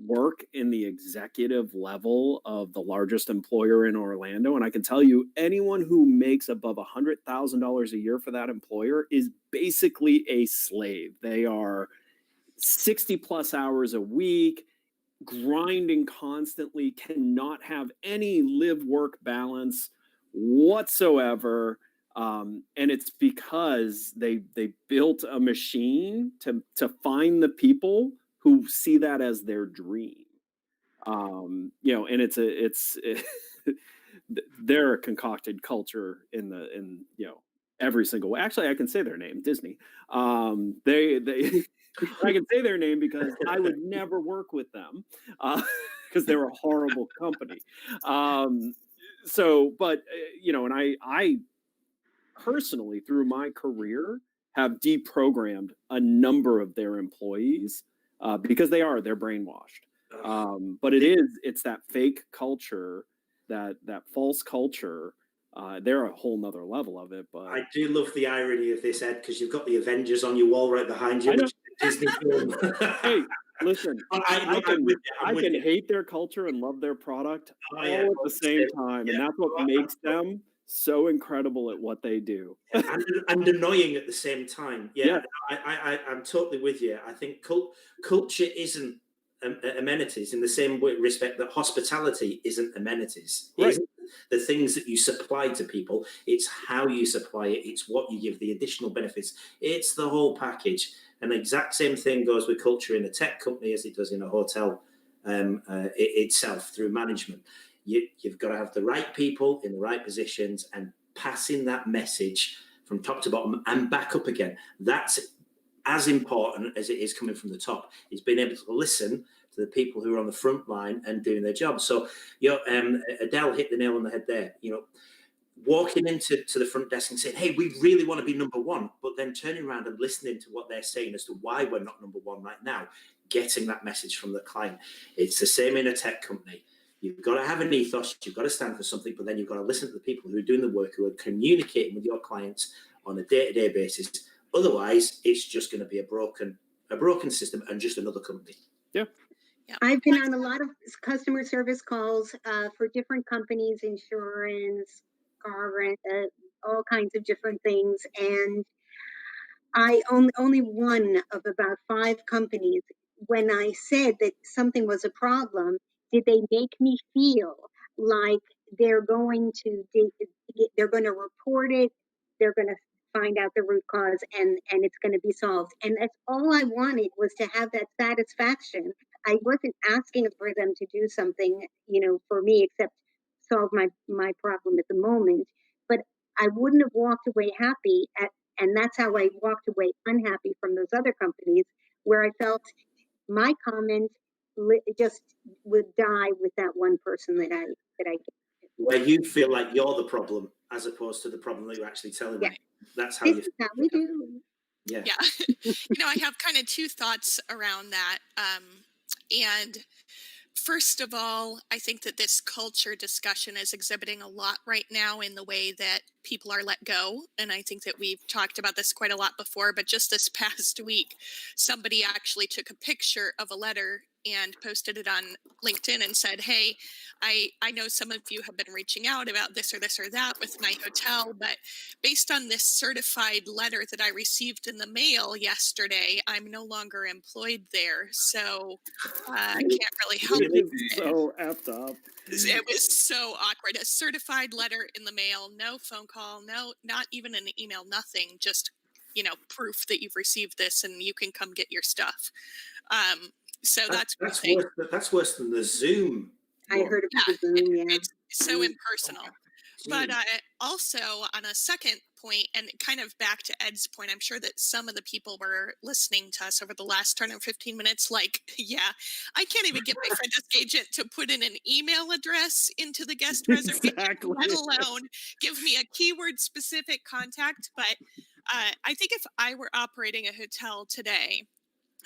S5: work in the executive level of the largest employer in Orlando, and I can tell you, anyone who makes above $100,000 a year for that employer is basically a slave. They are 60 plus hours a week, grinding constantly, cannot have any live-work balance whatsoever. And it's because they built a machine to find the people who see that as their dream. You know, and it's they're a concocted culture in you know, every single way. Actually, I can say their name, Disney. They I can say their name because I would never work with them because they're a horrible company. So, but you know, and I personally, through my career, have deprogrammed a number of their employees because they're brainwashed. But it's that fake culture, that false culture. They're a whole nother level of it. But
S2: I do love the irony of this, Ed, because you've got the Avengers on your wall right behind you. Disney film.
S5: Hey, listen, I can
S2: you.
S5: hate their culture and love their product all
S2: yeah,
S5: at the same time, and that's what makes them so incredible at what they do.
S2: and annoying at the same time. Yeah. I'm totally with you. I think culture isn't amenities in the same respect that hospitality isn't amenities. It isn't the things that you supply to people. It's how you supply it. It's what you give, the additional benefits. It's the whole package. And the exact same thing goes with culture in a tech company as it does in a hotel itself through management. You've got to have the right people in the right positions and passing that message from top to bottom and back up again. That's as important as it is coming from the top. Is being able to listen to the people who are on the front line and doing their job. So, you know, Adele hit the nail on the head there. You know, walking into the front desk and saying, hey, we really want to be number one, but then turning around and listening to what they're saying as to why we're not number one right now, getting that message from the client. It's the same in a tech company. You've got to have an ethos, you've got to stand for something, but then you've got to listen to the people who are doing the work, who are communicating with your clients on a day-to-day basis. Otherwise, it's just going to be a broken system and just another company.
S5: Yeah.
S8: I've been on a lot of customer service calls for different companies, insurance, car rent, all kinds of different things. And I only one of about 5 companies, when I said that something was a problem, did they make me feel like they're going to report it, they're going to find out the root cause, and it's going to be solved. And that's all I wanted, was to have that satisfaction. I wasn't asking for them to do something, for me, except solve my problem at the moment. But I wouldn't have walked away happy and that's how I walked away unhappy from those other companies, where I felt my comment just would die with that one person that I get.
S2: Where you feel like you're the problem as opposed to the problem that you're actually telling them. That's how
S8: This is how we do.
S2: Yeah.
S4: I have kind of 2 thoughts around that. And first of all, I think that this culture discussion is exhibiting a lot right now in the way that people are let go. And I think that we've talked about this quite a lot before, but just this past week, somebody actually took a picture of a letter and posted it on LinkedIn and said, hey, I know some of you have been reaching out about this or that with my hotel, but based on this certified letter that I received in the mail yesterday, I'm no longer employed there. So I can't really help you.
S5: So effed up.
S4: It was so awkward. A certified letter in the mail, no phone call, no, not even an email, nothing, just, proof that you've received this and you can come get your stuff. So that's
S2: worse than the Zoom.
S8: I heard of the Zoom,
S4: It's so impersonal. But also on a second point, and kind of back to Ed's point, I'm sure that some of the people were listening to us over the last 10 or 15 minutes like, I can't even get my front desk agent to put in an email address into the guest reservation, let alone give me a keyword specific contact. But I think if I were operating a hotel today,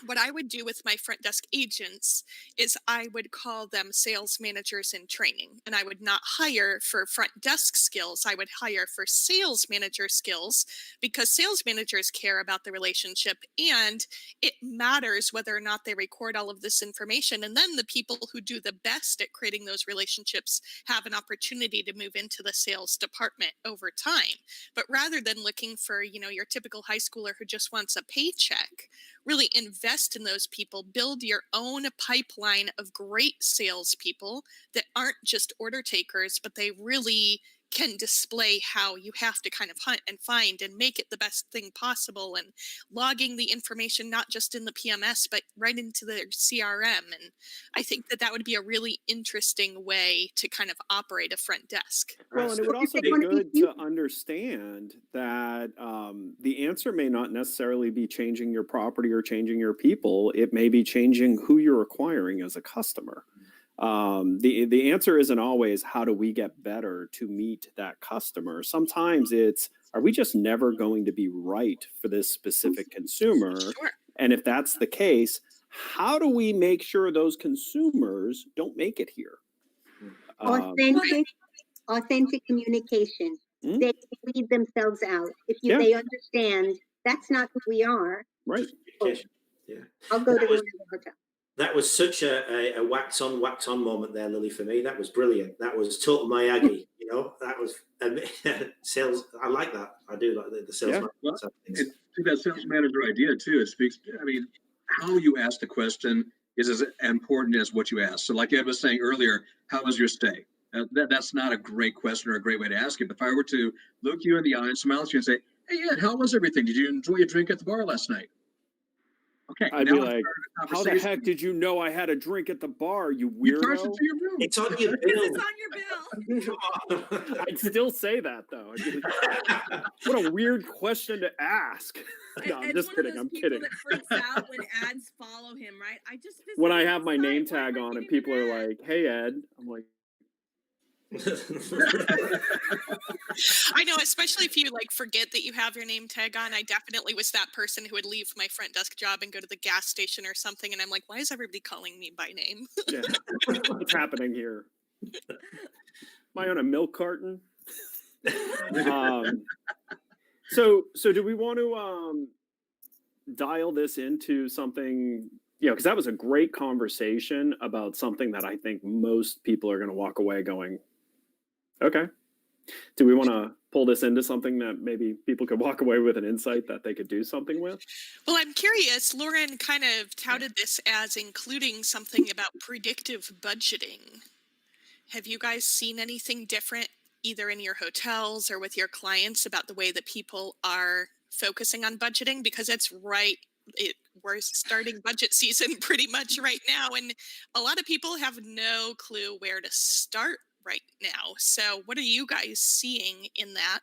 S4: what I would do with my front desk agents is I would call them sales managers in training, and I would not hire for front desk skills. I would hire for sales manager skills, because sales managers care about the relationship, and it matters whether or not they record all of this information. And then the people who do the best at creating those relationships have an opportunity to move into the sales department over time. But rather than looking for, your typical high schooler who just wants a paycheck, really invest in those people, build your own pipeline of great salespeople that aren't just order takers, but they really can display how you have to kind of hunt and find and make it the best thing possible, and logging the information not just in the PMS but right into their CRM. And I think that would be a really interesting way to kind of operate a front desk.
S5: Well, and it would also be good to understand that the answer may not necessarily be changing your property or changing your people. It may be changing who you're acquiring as a customer. The answer isn't always how do we get better to meet that customer. Sometimes it's, are we just never going to be right for this specific consumer?
S4: Sure.
S5: And if that's the case, how do we make sure those consumers don't make it here?
S8: Authentic communication. They lead themselves out. If they understand that's not who we are.
S5: Right.
S8: I'll go to the hotel.
S2: That was such a wax on, wax on moment there, Lily, for me. That was brilliant. That was total Miyagi, that was sales. I like that. I do like the sales.
S9: Well, to that sales manager idea too, it speaks, how you ask the question is as important as what you ask. So like Ed was saying earlier, how was your stay? That's not a great question or a great way to ask it. But if I were to look you in the eye and smile at you and say, hey, Ed, how was everything? Did you enjoy your drink at the bar last night? Okay.
S5: I'd be like, how the heck did you know I had a drink at the bar, you weirdo?
S2: It's on your bill.
S11: It's on your bill.
S5: I'd still say that, though. What a weird question to ask. No, I'm just kidding. I'm kidding.
S11: That freaks out when ads follow him, right?
S5: When I have my name tag on and people are like, hey, Ed, I'm like,
S4: I know, especially if you forget that you have your name tag on. I definitely was that person who would leave my front desk job and go to the gas station or something, and I'm like, why is everybody calling me by name?
S5: Yeah. What's happening here? Am I on a milk carton? So do we want to dial this into something because that was a great conversation about something that I think most people are going to walk away going, okay, do we want to pull this into something that maybe people could walk away with an insight that they could do something with?
S4: Well, I'm curious. Lauren kind of touted this as including something about predictive budgeting. Have you guys seen anything different either in your hotels or with your clients about the way that people are focusing on budgeting? Because it's we're starting budget season pretty much right now, and a lot of people have no clue where to start right now. So what are you guys seeing in that?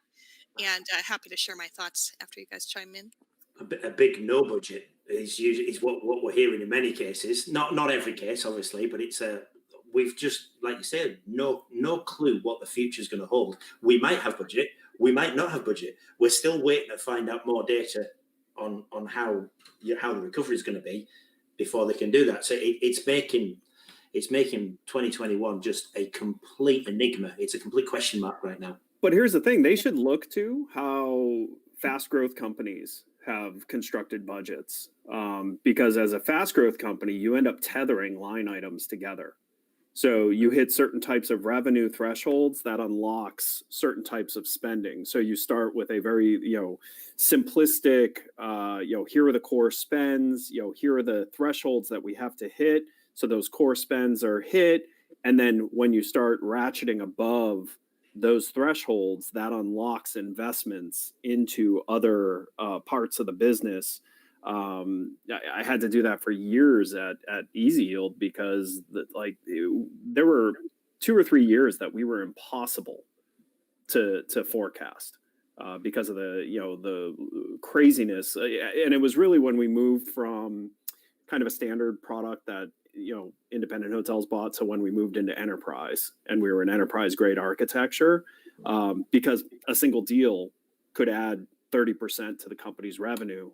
S4: And happy to share my thoughts after you guys chime in.
S2: A big no budget is what we're hearing in many cases. Not every case, obviously, but it's we've just, like you said, no clue what the future is going to hold. We might have budget, we might not have budget. We're still waiting to find out more data on how the recovery is going to be before they can do that. So it's making 2021 just a complete enigma. It's a complete question mark right now.
S5: But here's the thing, they should look to how fast growth companies have constructed budgets, because as a fast growth company, you end up tethering line items together. So you hit certain types of revenue thresholds that unlocks certain types of spending. So you start with a very, simplistic, here are the core spends, here are the thresholds that we have to hit. So those core spends are hit. And then when you start ratcheting above those thresholds, that unlocks investments into other parts of the business. I had to do that for years at Easy Yield because there were 2 or 3 years that we were impossible to forecast because of the craziness. And it was really when we moved from kind of a standard product that independent hotels bought. So when we moved into enterprise and we were an enterprise grade architecture, because a single deal could add 30% to the company's revenue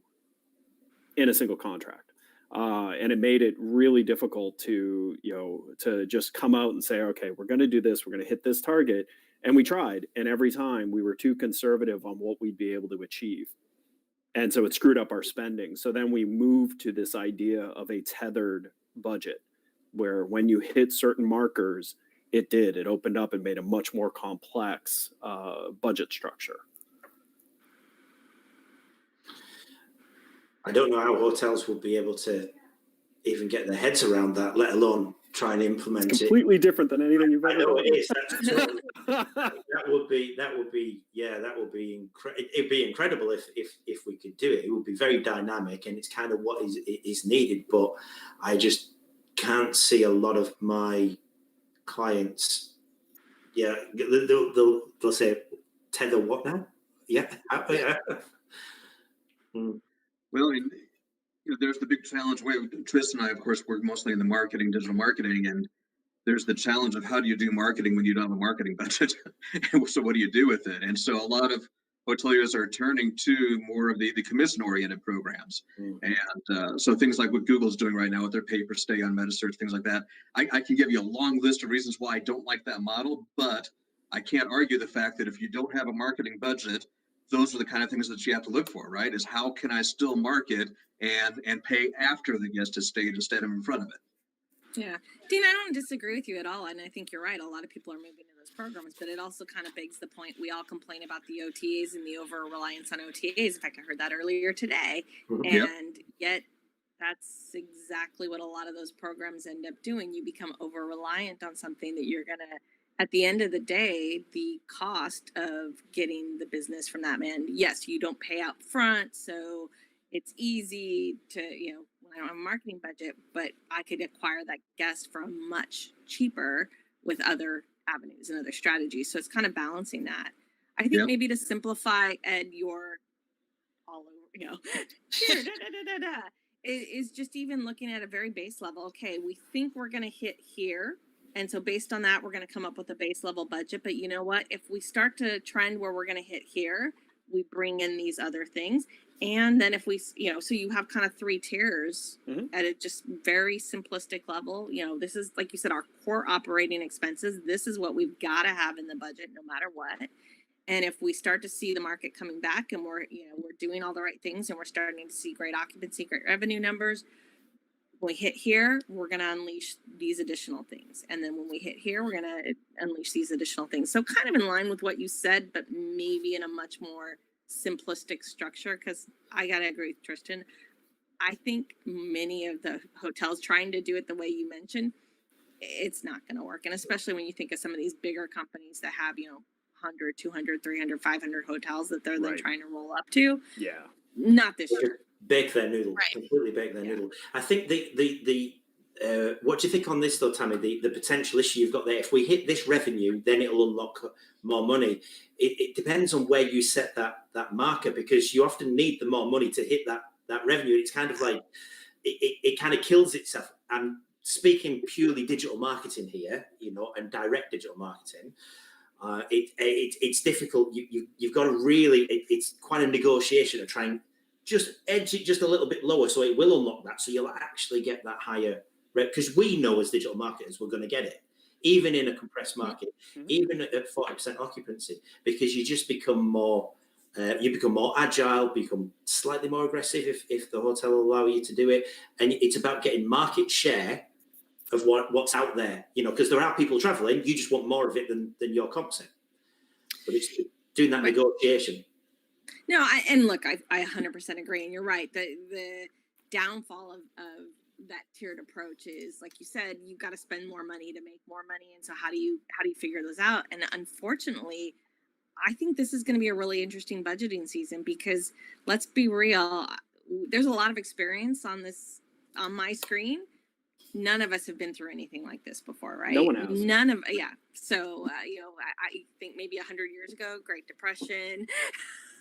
S5: in a single contract. And it made it really difficult to just come out and say, okay, we're going to do this. We're going to hit this target. And we tried. And every time we were too conservative on what we'd be able to achieve. And so it screwed up our spending. So then we moved to this idea of a tethered budget, where when you hit certain markers, it opened up and made a much more complex budget structure.
S2: I don't know how hotels will be able to even get their heads around that, let alone try and implement
S5: it's completely different than anything you've ever
S2: done. I know
S5: done.
S2: it is. That would be it'd be incredible if we could do it. It would be very dynamic, and it's kind of what is needed. But I just can't see a lot of my clients. Yeah, they'll say tether what now? Yeah.
S9: Well, there's the big challenge. Tristan and I, of course, work mostly in the marketing, digital marketing, and there's the challenge of how do you do marketing when you don't have a marketing budget? So what do you do with it? And so a lot of hoteliers are turning to more of the commission-oriented programs. And so things like what Google's doing right now with their pay per stay on metasearch, things like that. I can give you a long list of reasons why I don't like that model, but I can't argue the fact that if you don't have a marketing budget, those are the kind of things that you have to look for, right? Is how can I still market and pay after the guest has stayed instead of in front of it?
S11: Yeah. Dean, I don't disagree with you at all. And I think you're right. A lot of people are moving to those programs, but it also kind of begs the point. We all complain about the OTAs and the over reliance on OTAs. In fact, I heard that earlier today. And yet that's exactly what a lot of those programs end up doing. You become over reliant on something that you're going to, at the end of the day, the cost of getting the business from that man, yes, you don't pay out front. So it's easy to, when I don't have a marketing budget, but I could acquire that guest for much cheaper with other avenues and other strategies. So it's kind of balancing that. I think maybe to simplify, Ed, your all over, is just even looking at a very base level. Okay, we think we're going to hit here. And so based on that, we're going to come up with a base level budget. But you know what? If we start to trend where we're going to hit here, we bring in these other things. And then if we, so you have kind of 3 tiers at a just very simplistic level. This is, like you said, our core operating expenses. This is what we've got to have in the budget no matter what. And if we start to see the market coming back and we're doing all the right things and we're starting to see great occupancy, great revenue numbers, when we hit here, we're going to unleash these additional things. And then when we hit here, we're going to unleash these additional things. So kind of in line with what you said, but maybe in a much more simplistic structure, because I got to agree with Tristan. I think many of the hotels trying to do it the way you mentioned, it's not going to work. And especially when you think of some of these bigger companies that have, 100, 200, 300, 500 hotels that they're then
S5: Right.
S11: trying to roll up to.
S5: Yeah.
S11: Not this year.
S2: Bake their noodle,
S4: Right.
S2: completely bake their noodle. I think the what do you think on this though, Tammy? The potential issue you've got there. If we hit this revenue, then it'll unlock more money. It depends on where you set that marker, because you often need the more money to hit that revenue. It's kind of like it kind of kills itself. And speaking purely digital marketing here, and direct digital marketing. It's difficult. You've got to really. It's quite a negotiation to try and just edge it just a little bit lower, so it will unlock that. So you'll actually get that higher rate, because we know as digital marketers we're going to get it, even in a compressed market, even at 40% occupancy, because you just become more. You become more agile, become slightly more aggressive if the hotel will allow you to do it, and it's about getting market share of what's out there, because there are people traveling. You just want more of it than your comps in. But it's doing that negotiation.
S11: No, I 100% agree, and you're right. The downfall of that tiered approach is, like you said, you've got to spend more money to make more money, and so how do you figure those out? And unfortunately, I think this is going to be a really interesting budgeting season, because let's be real, there's a lot of experience on my screen. None of us have been through anything like this before, right?
S5: No one has.
S11: So, I think maybe 100 years ago, Great Depression.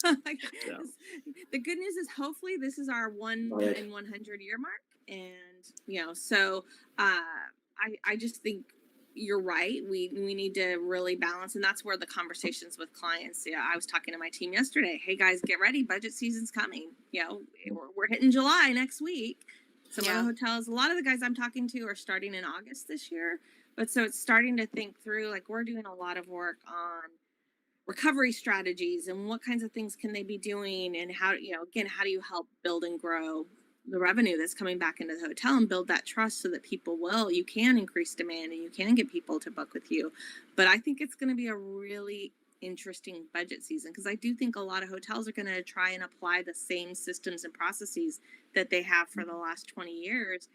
S11: The good news is hopefully this is our 1 in 100 year mark. And, so I just think you're right. We need to really balance. And that's where the conversations with clients, I was talking to my team yesterday. Hey guys, get ready. Budget season's coming. We're hitting July next week. Some of the hotels, a lot of the guys I'm talking to are starting in August this year. But so it's starting to think through, like, we're doing a lot of work on recovery strategies and what kinds of things can they be doing, and how, how do you help build and grow the revenue that's coming back into the hotel and build that trust so that you can increase demand and you can get people to book with you. But I think it's going to be a really interesting budget season, because I do think a lot of hotels are going to try and apply the same systems and processes that they have for the last 20 years.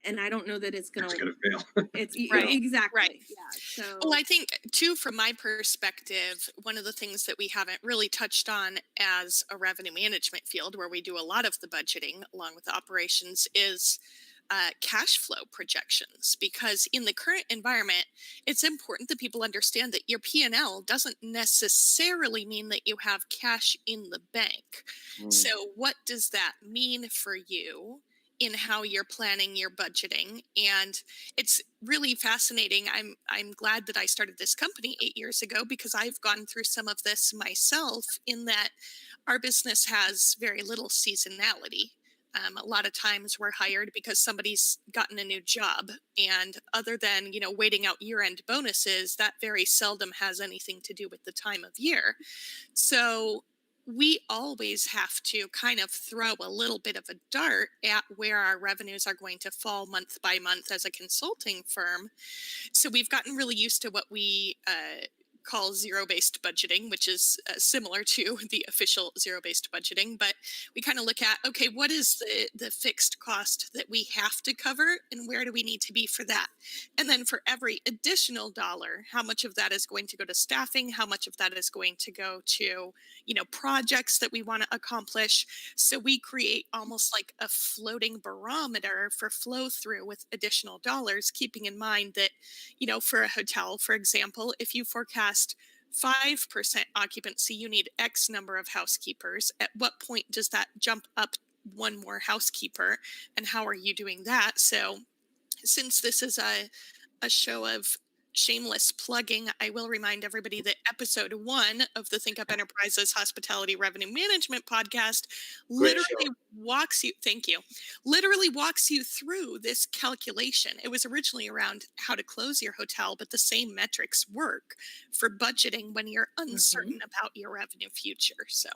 S11: And I don't know that it's going to
S9: fail.
S11: It's
S4: Right.
S11: Exactly.
S4: Right.
S11: Yeah. So
S4: Well, I think too, from my perspective, one of the things that we haven't really touched on as a revenue management field, where we do a lot of the budgeting along with the operations, is cash flow projections. Because in the current environment, it's important that people understand that your P&L doesn't necessarily mean that you have cash in the bank. So what does that mean for you in how you're planning your budgeting? And it's really fascinating. I'm glad that I started this company 8 years ago, because I've gone through some of this myself, in that our business has very little seasonality. A lot of times we're hired because somebody's gotten a new job, and other than, waiting out year-end bonuses, that very seldom has anything to do with the time of year. So we always have to kind of throw a little bit of a dart at where our revenues are going to fall month by month as a consulting firm. So we've gotten really used to what we call zero-based budgeting, which is similar to the official zero-based budgeting. But we kind of look at, okay, what is the fixed cost that we have to cover, and where do we need to be for that? And then for every additional dollar, how much of that is going to go to staffing? How much of that is going to go to, projects that we want to accomplish? So we create almost like a floating barometer for flow through with additional dollars, keeping in mind that, for a hotel, for example, if you forecast 5% occupancy, you need X number of housekeepers. At what point does that jump up one more housekeeper, and how are you doing that? So since this is a show of shameless plugging, I will remind everybody that episode 1 of the Think Up Enterprises Hospitality Revenue Management podcast literally walks you through this calculation. It was originally around how to close your hotel, but the same metrics work for budgeting when you're uncertain about your revenue future. So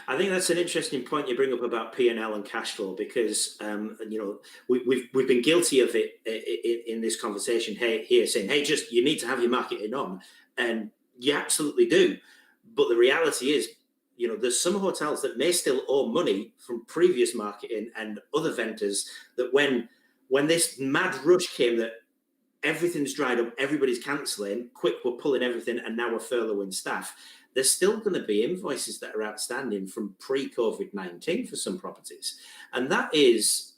S2: I think that's an interesting point you bring up about P&L and cash flow, because we've been guilty of it in this conversation here, saying, hey, just you need to have your marketing on, and you absolutely do. But the reality is, there's some hotels that may still owe money from previous marketing and other vendors, that when this mad rush came that everything's dried up, everybody's cancelling, quick, we're pulling everything, and now we're furloughing staff, there's still going to be invoices that are outstanding from pre-COVID-19 for some properties. And that is,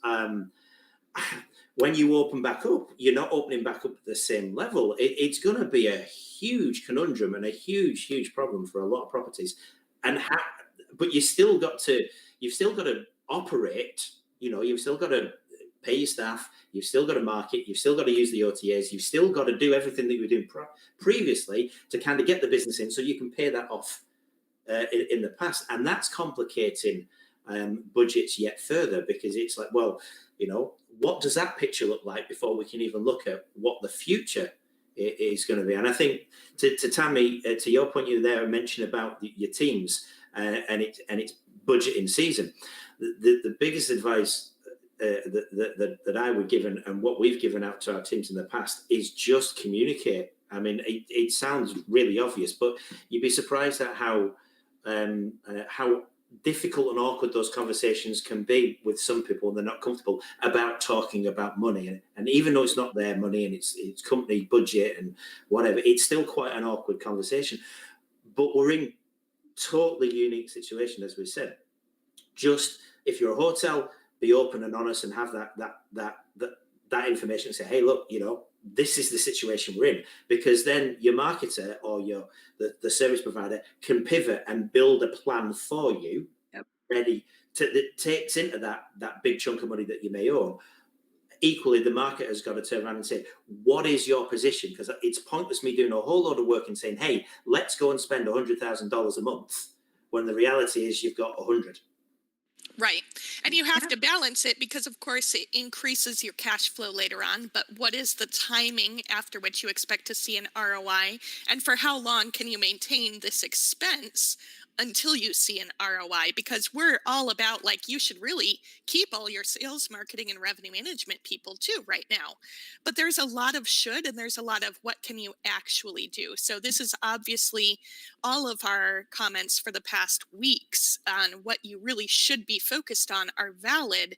S2: when you open back up, you're not opening back up at the same level. It's going to be a huge conundrum and a huge, huge problem for a lot of properties. But you've still got to operate. You've still got to pay your staff. You've still got to market. You've still got to use the OTAs. You've still got to do everything that you were doing previously to kind of get the business in, so you can pay that off in the past. And that's complicating budgets yet further, because it's like, well, what does that picture look like before we can even look at what the future is going to be? And I think to Tammy, to your point, you there mentioned about your teams and it's budgeting season. The biggest advice that I would give, and what we've given out to our teams in the past, is just communicate. I mean, it sounds really obvious, but you'd be surprised at how difficult and awkward those conversations can be with some people. They're not comfortable about talking about money, and even though it's not their money and it's company budget and whatever, it's still quite an awkward conversation. But we're in totally unique situation, as we said. Just if you're a hotel, be open and honest and have that information and say, hey, look, this is the situation we're in, because then your marketer or the service provider can pivot and build a plan for you, ready that takes into that big chunk of money that you may own. Equally, the marketer has got to turn around and say, what is your position? Because it's pointless me doing a whole load of work and saying, hey, let's go and spend $100,000 a month, when the reality is you've got 100.
S4: Right. And you have to balance it, because, of course, it increases your cash flow later on. But what is the timing after which you expect to see an ROI? And for how long can you maintain this expense until you see an ROI? Because we're all about, like, you should really keep all your sales, marketing, and revenue management people too right now. But there's a lot of should, and there's a lot of what can you actually do. So this is obviously all of our comments for the past weeks on what you really should be focused on are valid,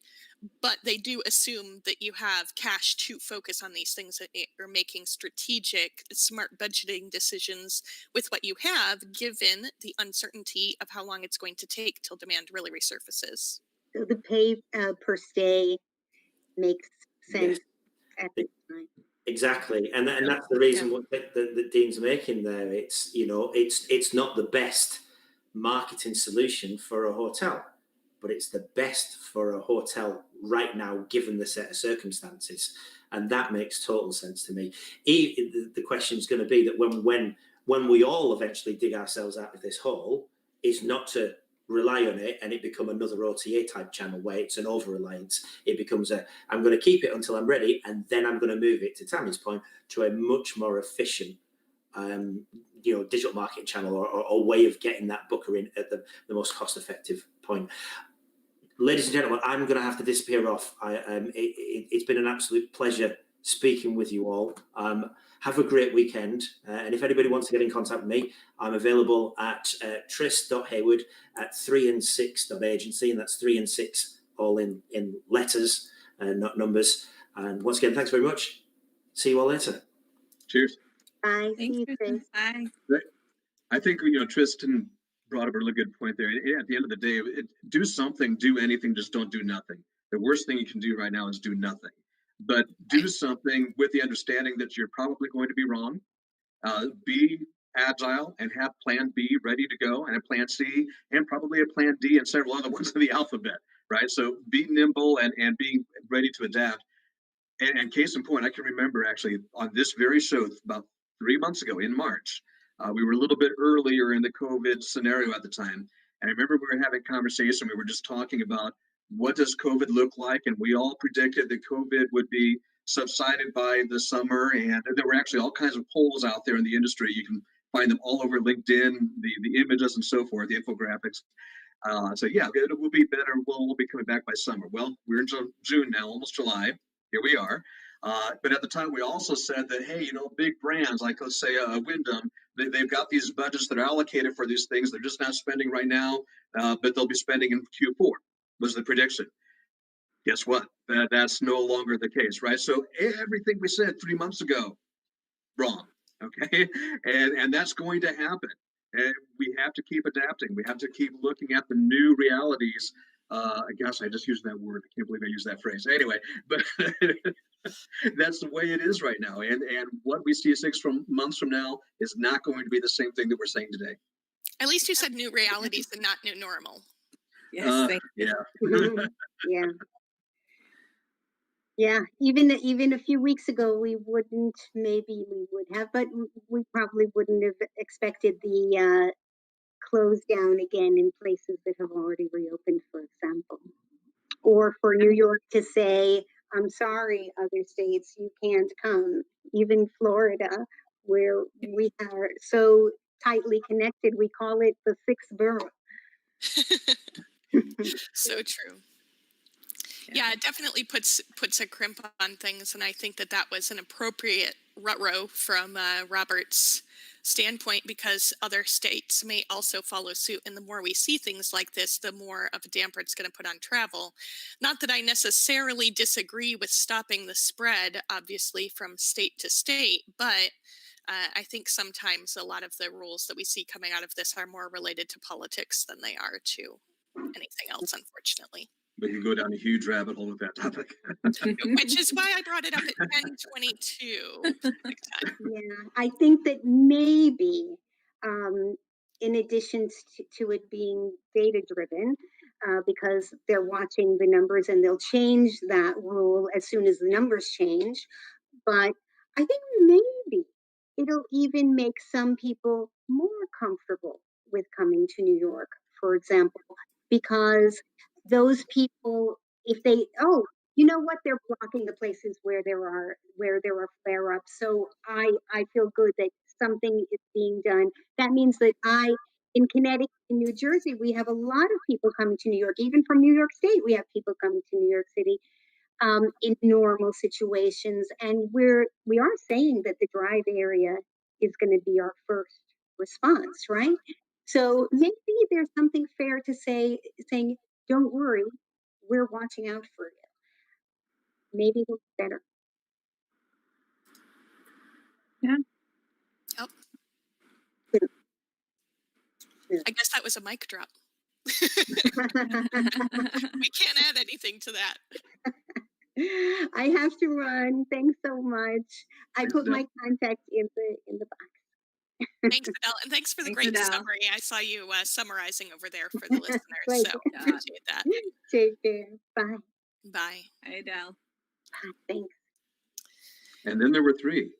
S4: but they do assume that you have cash to focus on these things, that you're making strategic, smart budgeting decisions with what you have, given the uncertainty of how long it's going to take till demand really resurfaces.
S8: So the pay per stay makes sense at this time.
S2: Exactly, and that's the reason what the Dean's making there. It's it's not the best marketing solution for a hotel, but it's the best for a hotel right now, given the set of circumstances, and that makes total sense to me. The question is going to be that when we all eventually dig ourselves out of this hole, is not to rely on it and it become another OTA type channel where it's an over reliance. It becomes I'm going to keep it until I'm ready, and then I'm going to move it, to Tammy's point, to a much more efficient digital marketing channel or way of getting that booker in at the most cost effective point. Ladies and gentlemen, I'm going to have to disappear off. It's been an absolute pleasure speaking with you all. Have a great weekend. And if anybody wants to get in contact with me, I'm available at tris.hayward at 3and6.agency, and that's 3 and 6 all in letters and not numbers. And once again, thanks very much. See you all later.
S9: Cheers.
S8: Bye.
S11: Thanks,
S8: See you,
S11: Tristan.
S8: Chris.
S11: Bye.
S9: I think Tristan brought up a really good point there. At the end of the day, do something, do anything, just don't do nothing. The worst thing you can do right now is do nothing. But do something with the understanding that you're probably going to be wrong. Be agile and have plan B ready to go, and a plan C, and probably a plan D, and several other ones in the alphabet, right? So be nimble and be ready to adapt. And case in point, I can remember actually on this very show about 3 months ago in March, we were a little bit earlier in the COVID scenario at the time. And I remember we were having a conversation. We were just talking about what does COVID look like? And we all predicted that COVID would be subsided by the summer. And there were actually all kinds of polls out there in the industry. You can find them all over LinkedIn, the images and so forth, the infographics. So yeah, it will be better. We'll be coming back by summer. Well, we're in June now, almost July. Here we are. But at the time, we also said that, hey, big brands like, let's say, Wyndham, they've got these budgets that are allocated for these things. They're just not spending right now, but they'll be spending in Q4, was the prediction. Guess what? That's no longer the case, right? So everything we said 3 months ago, wrong, okay? And that's going to happen. And we have to keep adapting. We have to keep looking at the new realities. Gosh, I just used that word. I can't believe I used that phrase. Anyway, but that's the way it is right now. And what we see 6 months from now is not going to be the same thing that we're saying today.
S4: At least you said new realities and not new normal.
S11: Yes, thank you.
S9: Yeah.
S8: Yeah. Yeah, even a few weeks ago, maybe we would have, but we probably wouldn't have expected the close down again in places that have already reopened, for example. Or for New York to say, I'm sorry, other states, you can't come. Even Florida, where we are so tightly connected, we call it the 6th borough.
S4: So true. Yeah, it definitely puts a crimp on things, and I think that was an appropriate ruh-roh from Robert's standpoint, because other states may also follow suit, and the more we see things like this, the more of a damper it's going to put on travel. Not that I necessarily disagree with stopping the spread, obviously, from state to state, but I think sometimes a lot of the rules that we see coming out of this are more related to politics than they are to anything else, unfortunately.
S9: We can go down a huge rabbit hole with that topic.
S4: Which is why I brought it up at 10:22.
S8: Yeah, I think that maybe, in addition to it being data driven, because they're watching the numbers and they'll change that rule as soon as the numbers change. But I think maybe it'll even make some people more comfortable with coming to New York, for example, because those people, if they, you know what, they're blocking the places where there are flare ups. So I feel good that something is being done. That means that in Connecticut, in New Jersey, we have a lot of people coming to New York. Even from New York State, we have people coming to New York City in normal situations. And we are saying that the drive area is going to be our first response, right? So maybe there's something fair to saying, don't worry, we're watching out for you. Maybe it'll be better.
S11: Yeah.
S4: Yep. I guess that was a mic drop. We can't add anything to that.
S8: I have to run. Thanks so much. I put my contact in the box.
S4: Thanks, Adele, and thanks for the great summary. I saw you summarizing over there for the listeners, so appreciate that.
S8: Take care. Bye.
S4: Bye.
S11: Hi, Adele.
S8: Thanks.
S9: And then there were 3.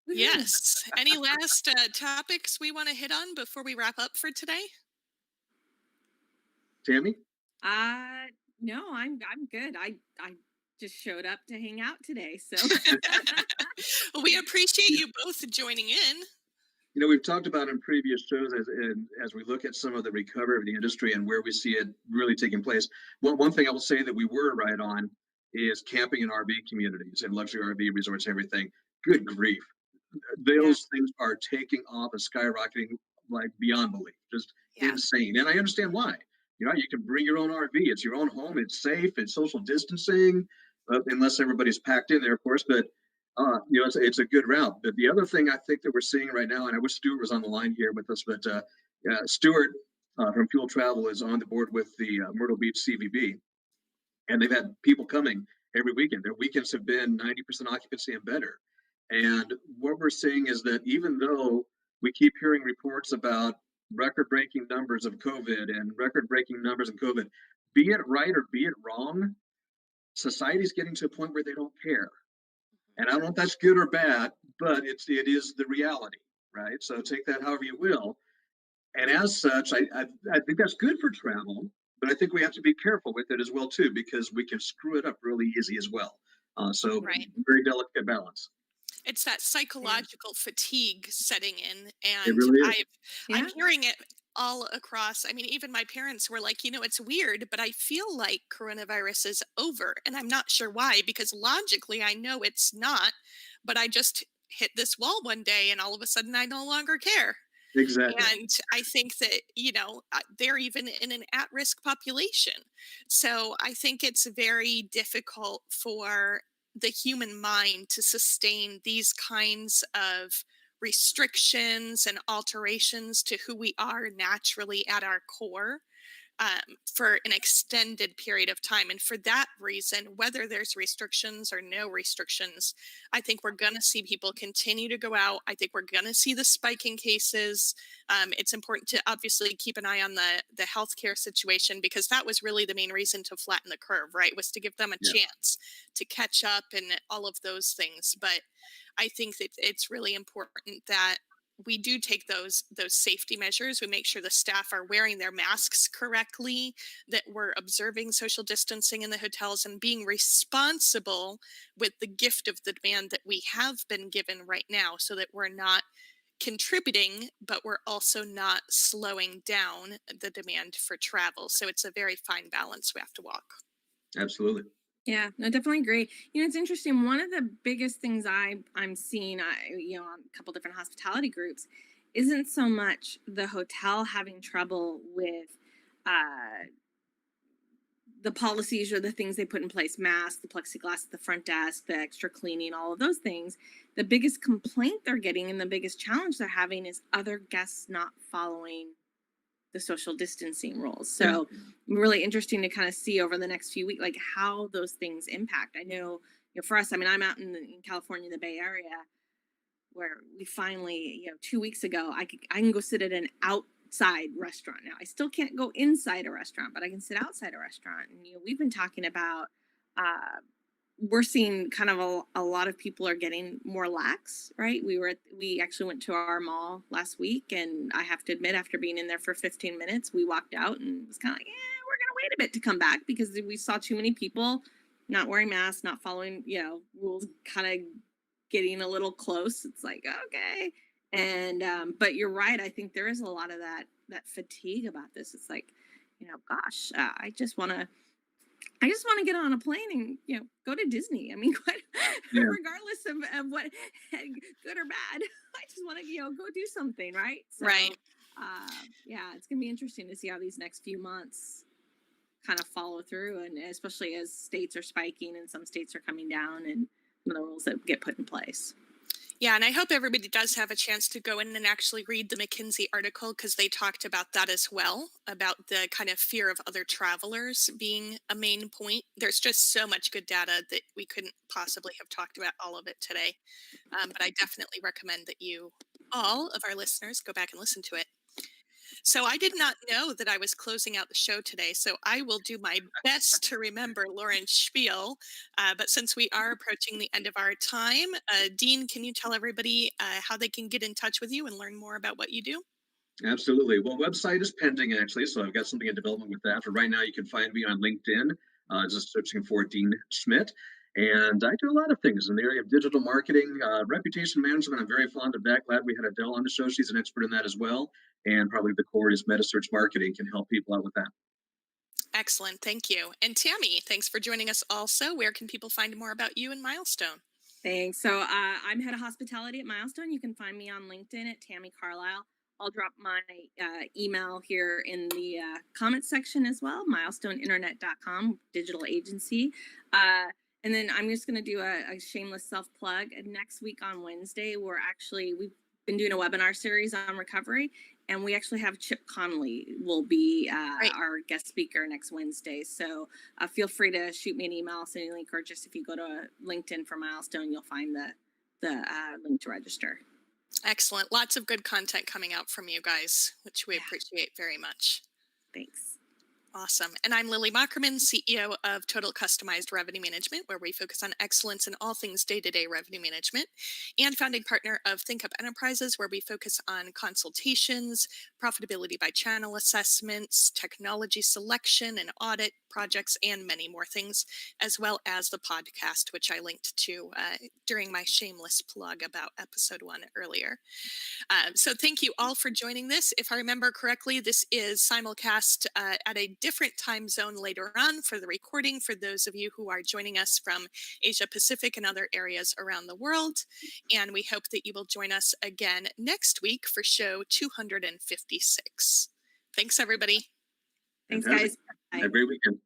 S4: Yes. Any last topics we want to hit on before we wrap up for today?
S9: Tammy?
S11: No, I'm good. I just showed up to hang out today, so.
S4: Well, we appreciate you both joining in.
S9: We've talked about in previous shows as we look at some of the recovery of the industry and where we see it really taking place. One thing I will say that we were right on is camping in RV communities and luxury RV resorts and everything. Good grief. Those things are taking off and skyrocketing like beyond belief. Just insane. And I understand why. You can bring your own RV. It's your own home. It's safe. It's social distancing, unless everybody's packed in there, of course. But it's a good route. But the other thing I think that we're seeing right now, and I wish Stuart was on the line here with us, but Stuart from Fuel Travel is on the board with the Myrtle Beach CVB, and they've had people coming every weekend. Their weekends have been 90% occupancy and better. And what we're seeing is that even though we keep hearing reports about record-breaking numbers of COVID and record-breaking numbers of COVID, be it right or be it wrong, society's getting to a point where they don't care. And I don't know if that's good or bad, but it is the reality, right? So take that however you will. And as such, I think that's good for travel, but I think we have to be careful with it as well, too, because we can screw it up really easy as well. Very delicate balance.
S4: It's that psychological fatigue setting in, and
S9: It really is.
S4: I'm hearing it all across. I mean, even my parents were like, it's weird, but I feel like coronavirus is over. And I'm not sure why, because logically I know it's not, but I just hit this wall one day and all of a sudden I no longer care.
S9: Exactly.
S4: And I think that, they're even in an at risk population. So I think it's very difficult for the human mind to sustain these kinds of restrictions and alterations to who we are naturally at our core, for an extended period of time. And for that reason, whether there's restrictions or no restrictions, I think we're going to see people continue to go out. I think we're going to see the spike in cases. It's important to obviously keep an eye on the healthcare situation, because that was really the main reason to flatten the curve, right? Was to give them a chance to catch up and all of those things. But I think that it's really important that we do take those safety measures. We make sure the staff are wearing their masks correctly, that we're observing social distancing in the hotels and being responsible with the gift of the demand that we have been given right now, so that we're not contributing, but we're also not slowing down the demand for travel. So it's a very fine balance we have to walk.
S9: Absolutely.
S11: Yeah, I definitely agree. It's interesting. One of the biggest things I'm seeing, on a couple different hospitality groups, isn't so much the hotel having trouble with uh, the policies or the things they put in place, masks, the plexiglass at the front desk, the extra cleaning, all of those things. The biggest complaint they're getting and the biggest challenge they're having is other guests not following the social distancing rules. So really interesting to kind of see over the next few weeks, like how those things impact. I know, for us, I mean, I'm out in California, the Bay Area, where we finally, 2 weeks ago, I can go sit at an outside restaurant now. I still can't go inside a restaurant, but I can sit outside a restaurant. And, we've been talking about, we're seeing kind of a lot of people are getting more lax, right? We actually went to our mall last week, and I have to admit, after being in there for 15 minutes, we walked out and was kind of like, we're going to wait a bit to come back, because we saw too many people not wearing masks, not following, rules, kind of getting a little close. It's like, okay. And, but you're right. I think there is a lot of that fatigue about this. It's like, gosh, I just want to get on a plane and go to Disney. I mean, regardless of what, good or bad, I just want to go do something, right? So,
S4: right.
S11: It's gonna be interesting to see how these next few months kind of follow through, and especially as states are spiking and some states are coming down, and some of the rules that get put in place.
S4: Yeah, and I hope everybody does have a chance to go in and actually read the McKinsey article, because they talked about that as well, about the kind of fear of other travelers being a main point. There's just so much good data that we couldn't possibly have talked about all of it today. But I definitely recommend that all of our listeners, go back and listen to it. So I did not know that I was closing out the show today, so I will do my best to remember Lauren's spiel. But since we are approaching the end of our time, Dean, can you tell everybody how they can get in touch with you and learn more about what you do?
S9: Absolutely. Well, website is pending, actually, so I've got something in development with that. For right now, you can find me on LinkedIn, just searching for Dean Schmidt. And I do a lot of things in the area of digital marketing, reputation management. I'm very fond of that. Glad we had Adele on the show. She's an expert in that as well. And probably the core is meta-search marketing, can help people out with that.
S4: Excellent. Thank you. And Tammy, thanks for joining us also. Where can people find more about you and Milestone?
S11: Thanks. So I'm head of hospitality at Milestone. You can find me on LinkedIn at Tammy Carlisle. I'll drop my email here in the comment section as well, milestoneinternet.com, digital agency. And then I'm just going to do a shameless self-plug. And next week on Wednesday, we've been doing a webinar series on recovery, and we actually have Chip Connolly will be our guest speaker next Wednesday. So feel free to shoot me an email, send me a link, or just if you go to LinkedIn for Milestone, you'll find the link to register.
S4: Excellent. Lots of good content coming out from you guys, which we appreciate very much.
S11: Thanks.
S4: Awesome. And I'm Lily Mockerman, CEO of Total Customized Revenue Management, where we focus on excellence in all things day-to-day revenue management, and founding partner of ThinkUp Enterprises, where we focus on consultations, profitability by channel assessments, technology selection and audit, projects and many more things, as well as the podcast, which I linked to during my shameless plug about episode 1 earlier. So thank you all for joining this. If I remember correctly, this is simulcast at a different time zone later on for the recording for those of you who are joining us from Asia Pacific and other areas around the world. And we hope that you will join us again next week for show 256. Thanks, everybody.
S11: Thanks,
S9: Fantastic.
S11: guys.
S9: Have a great weekend.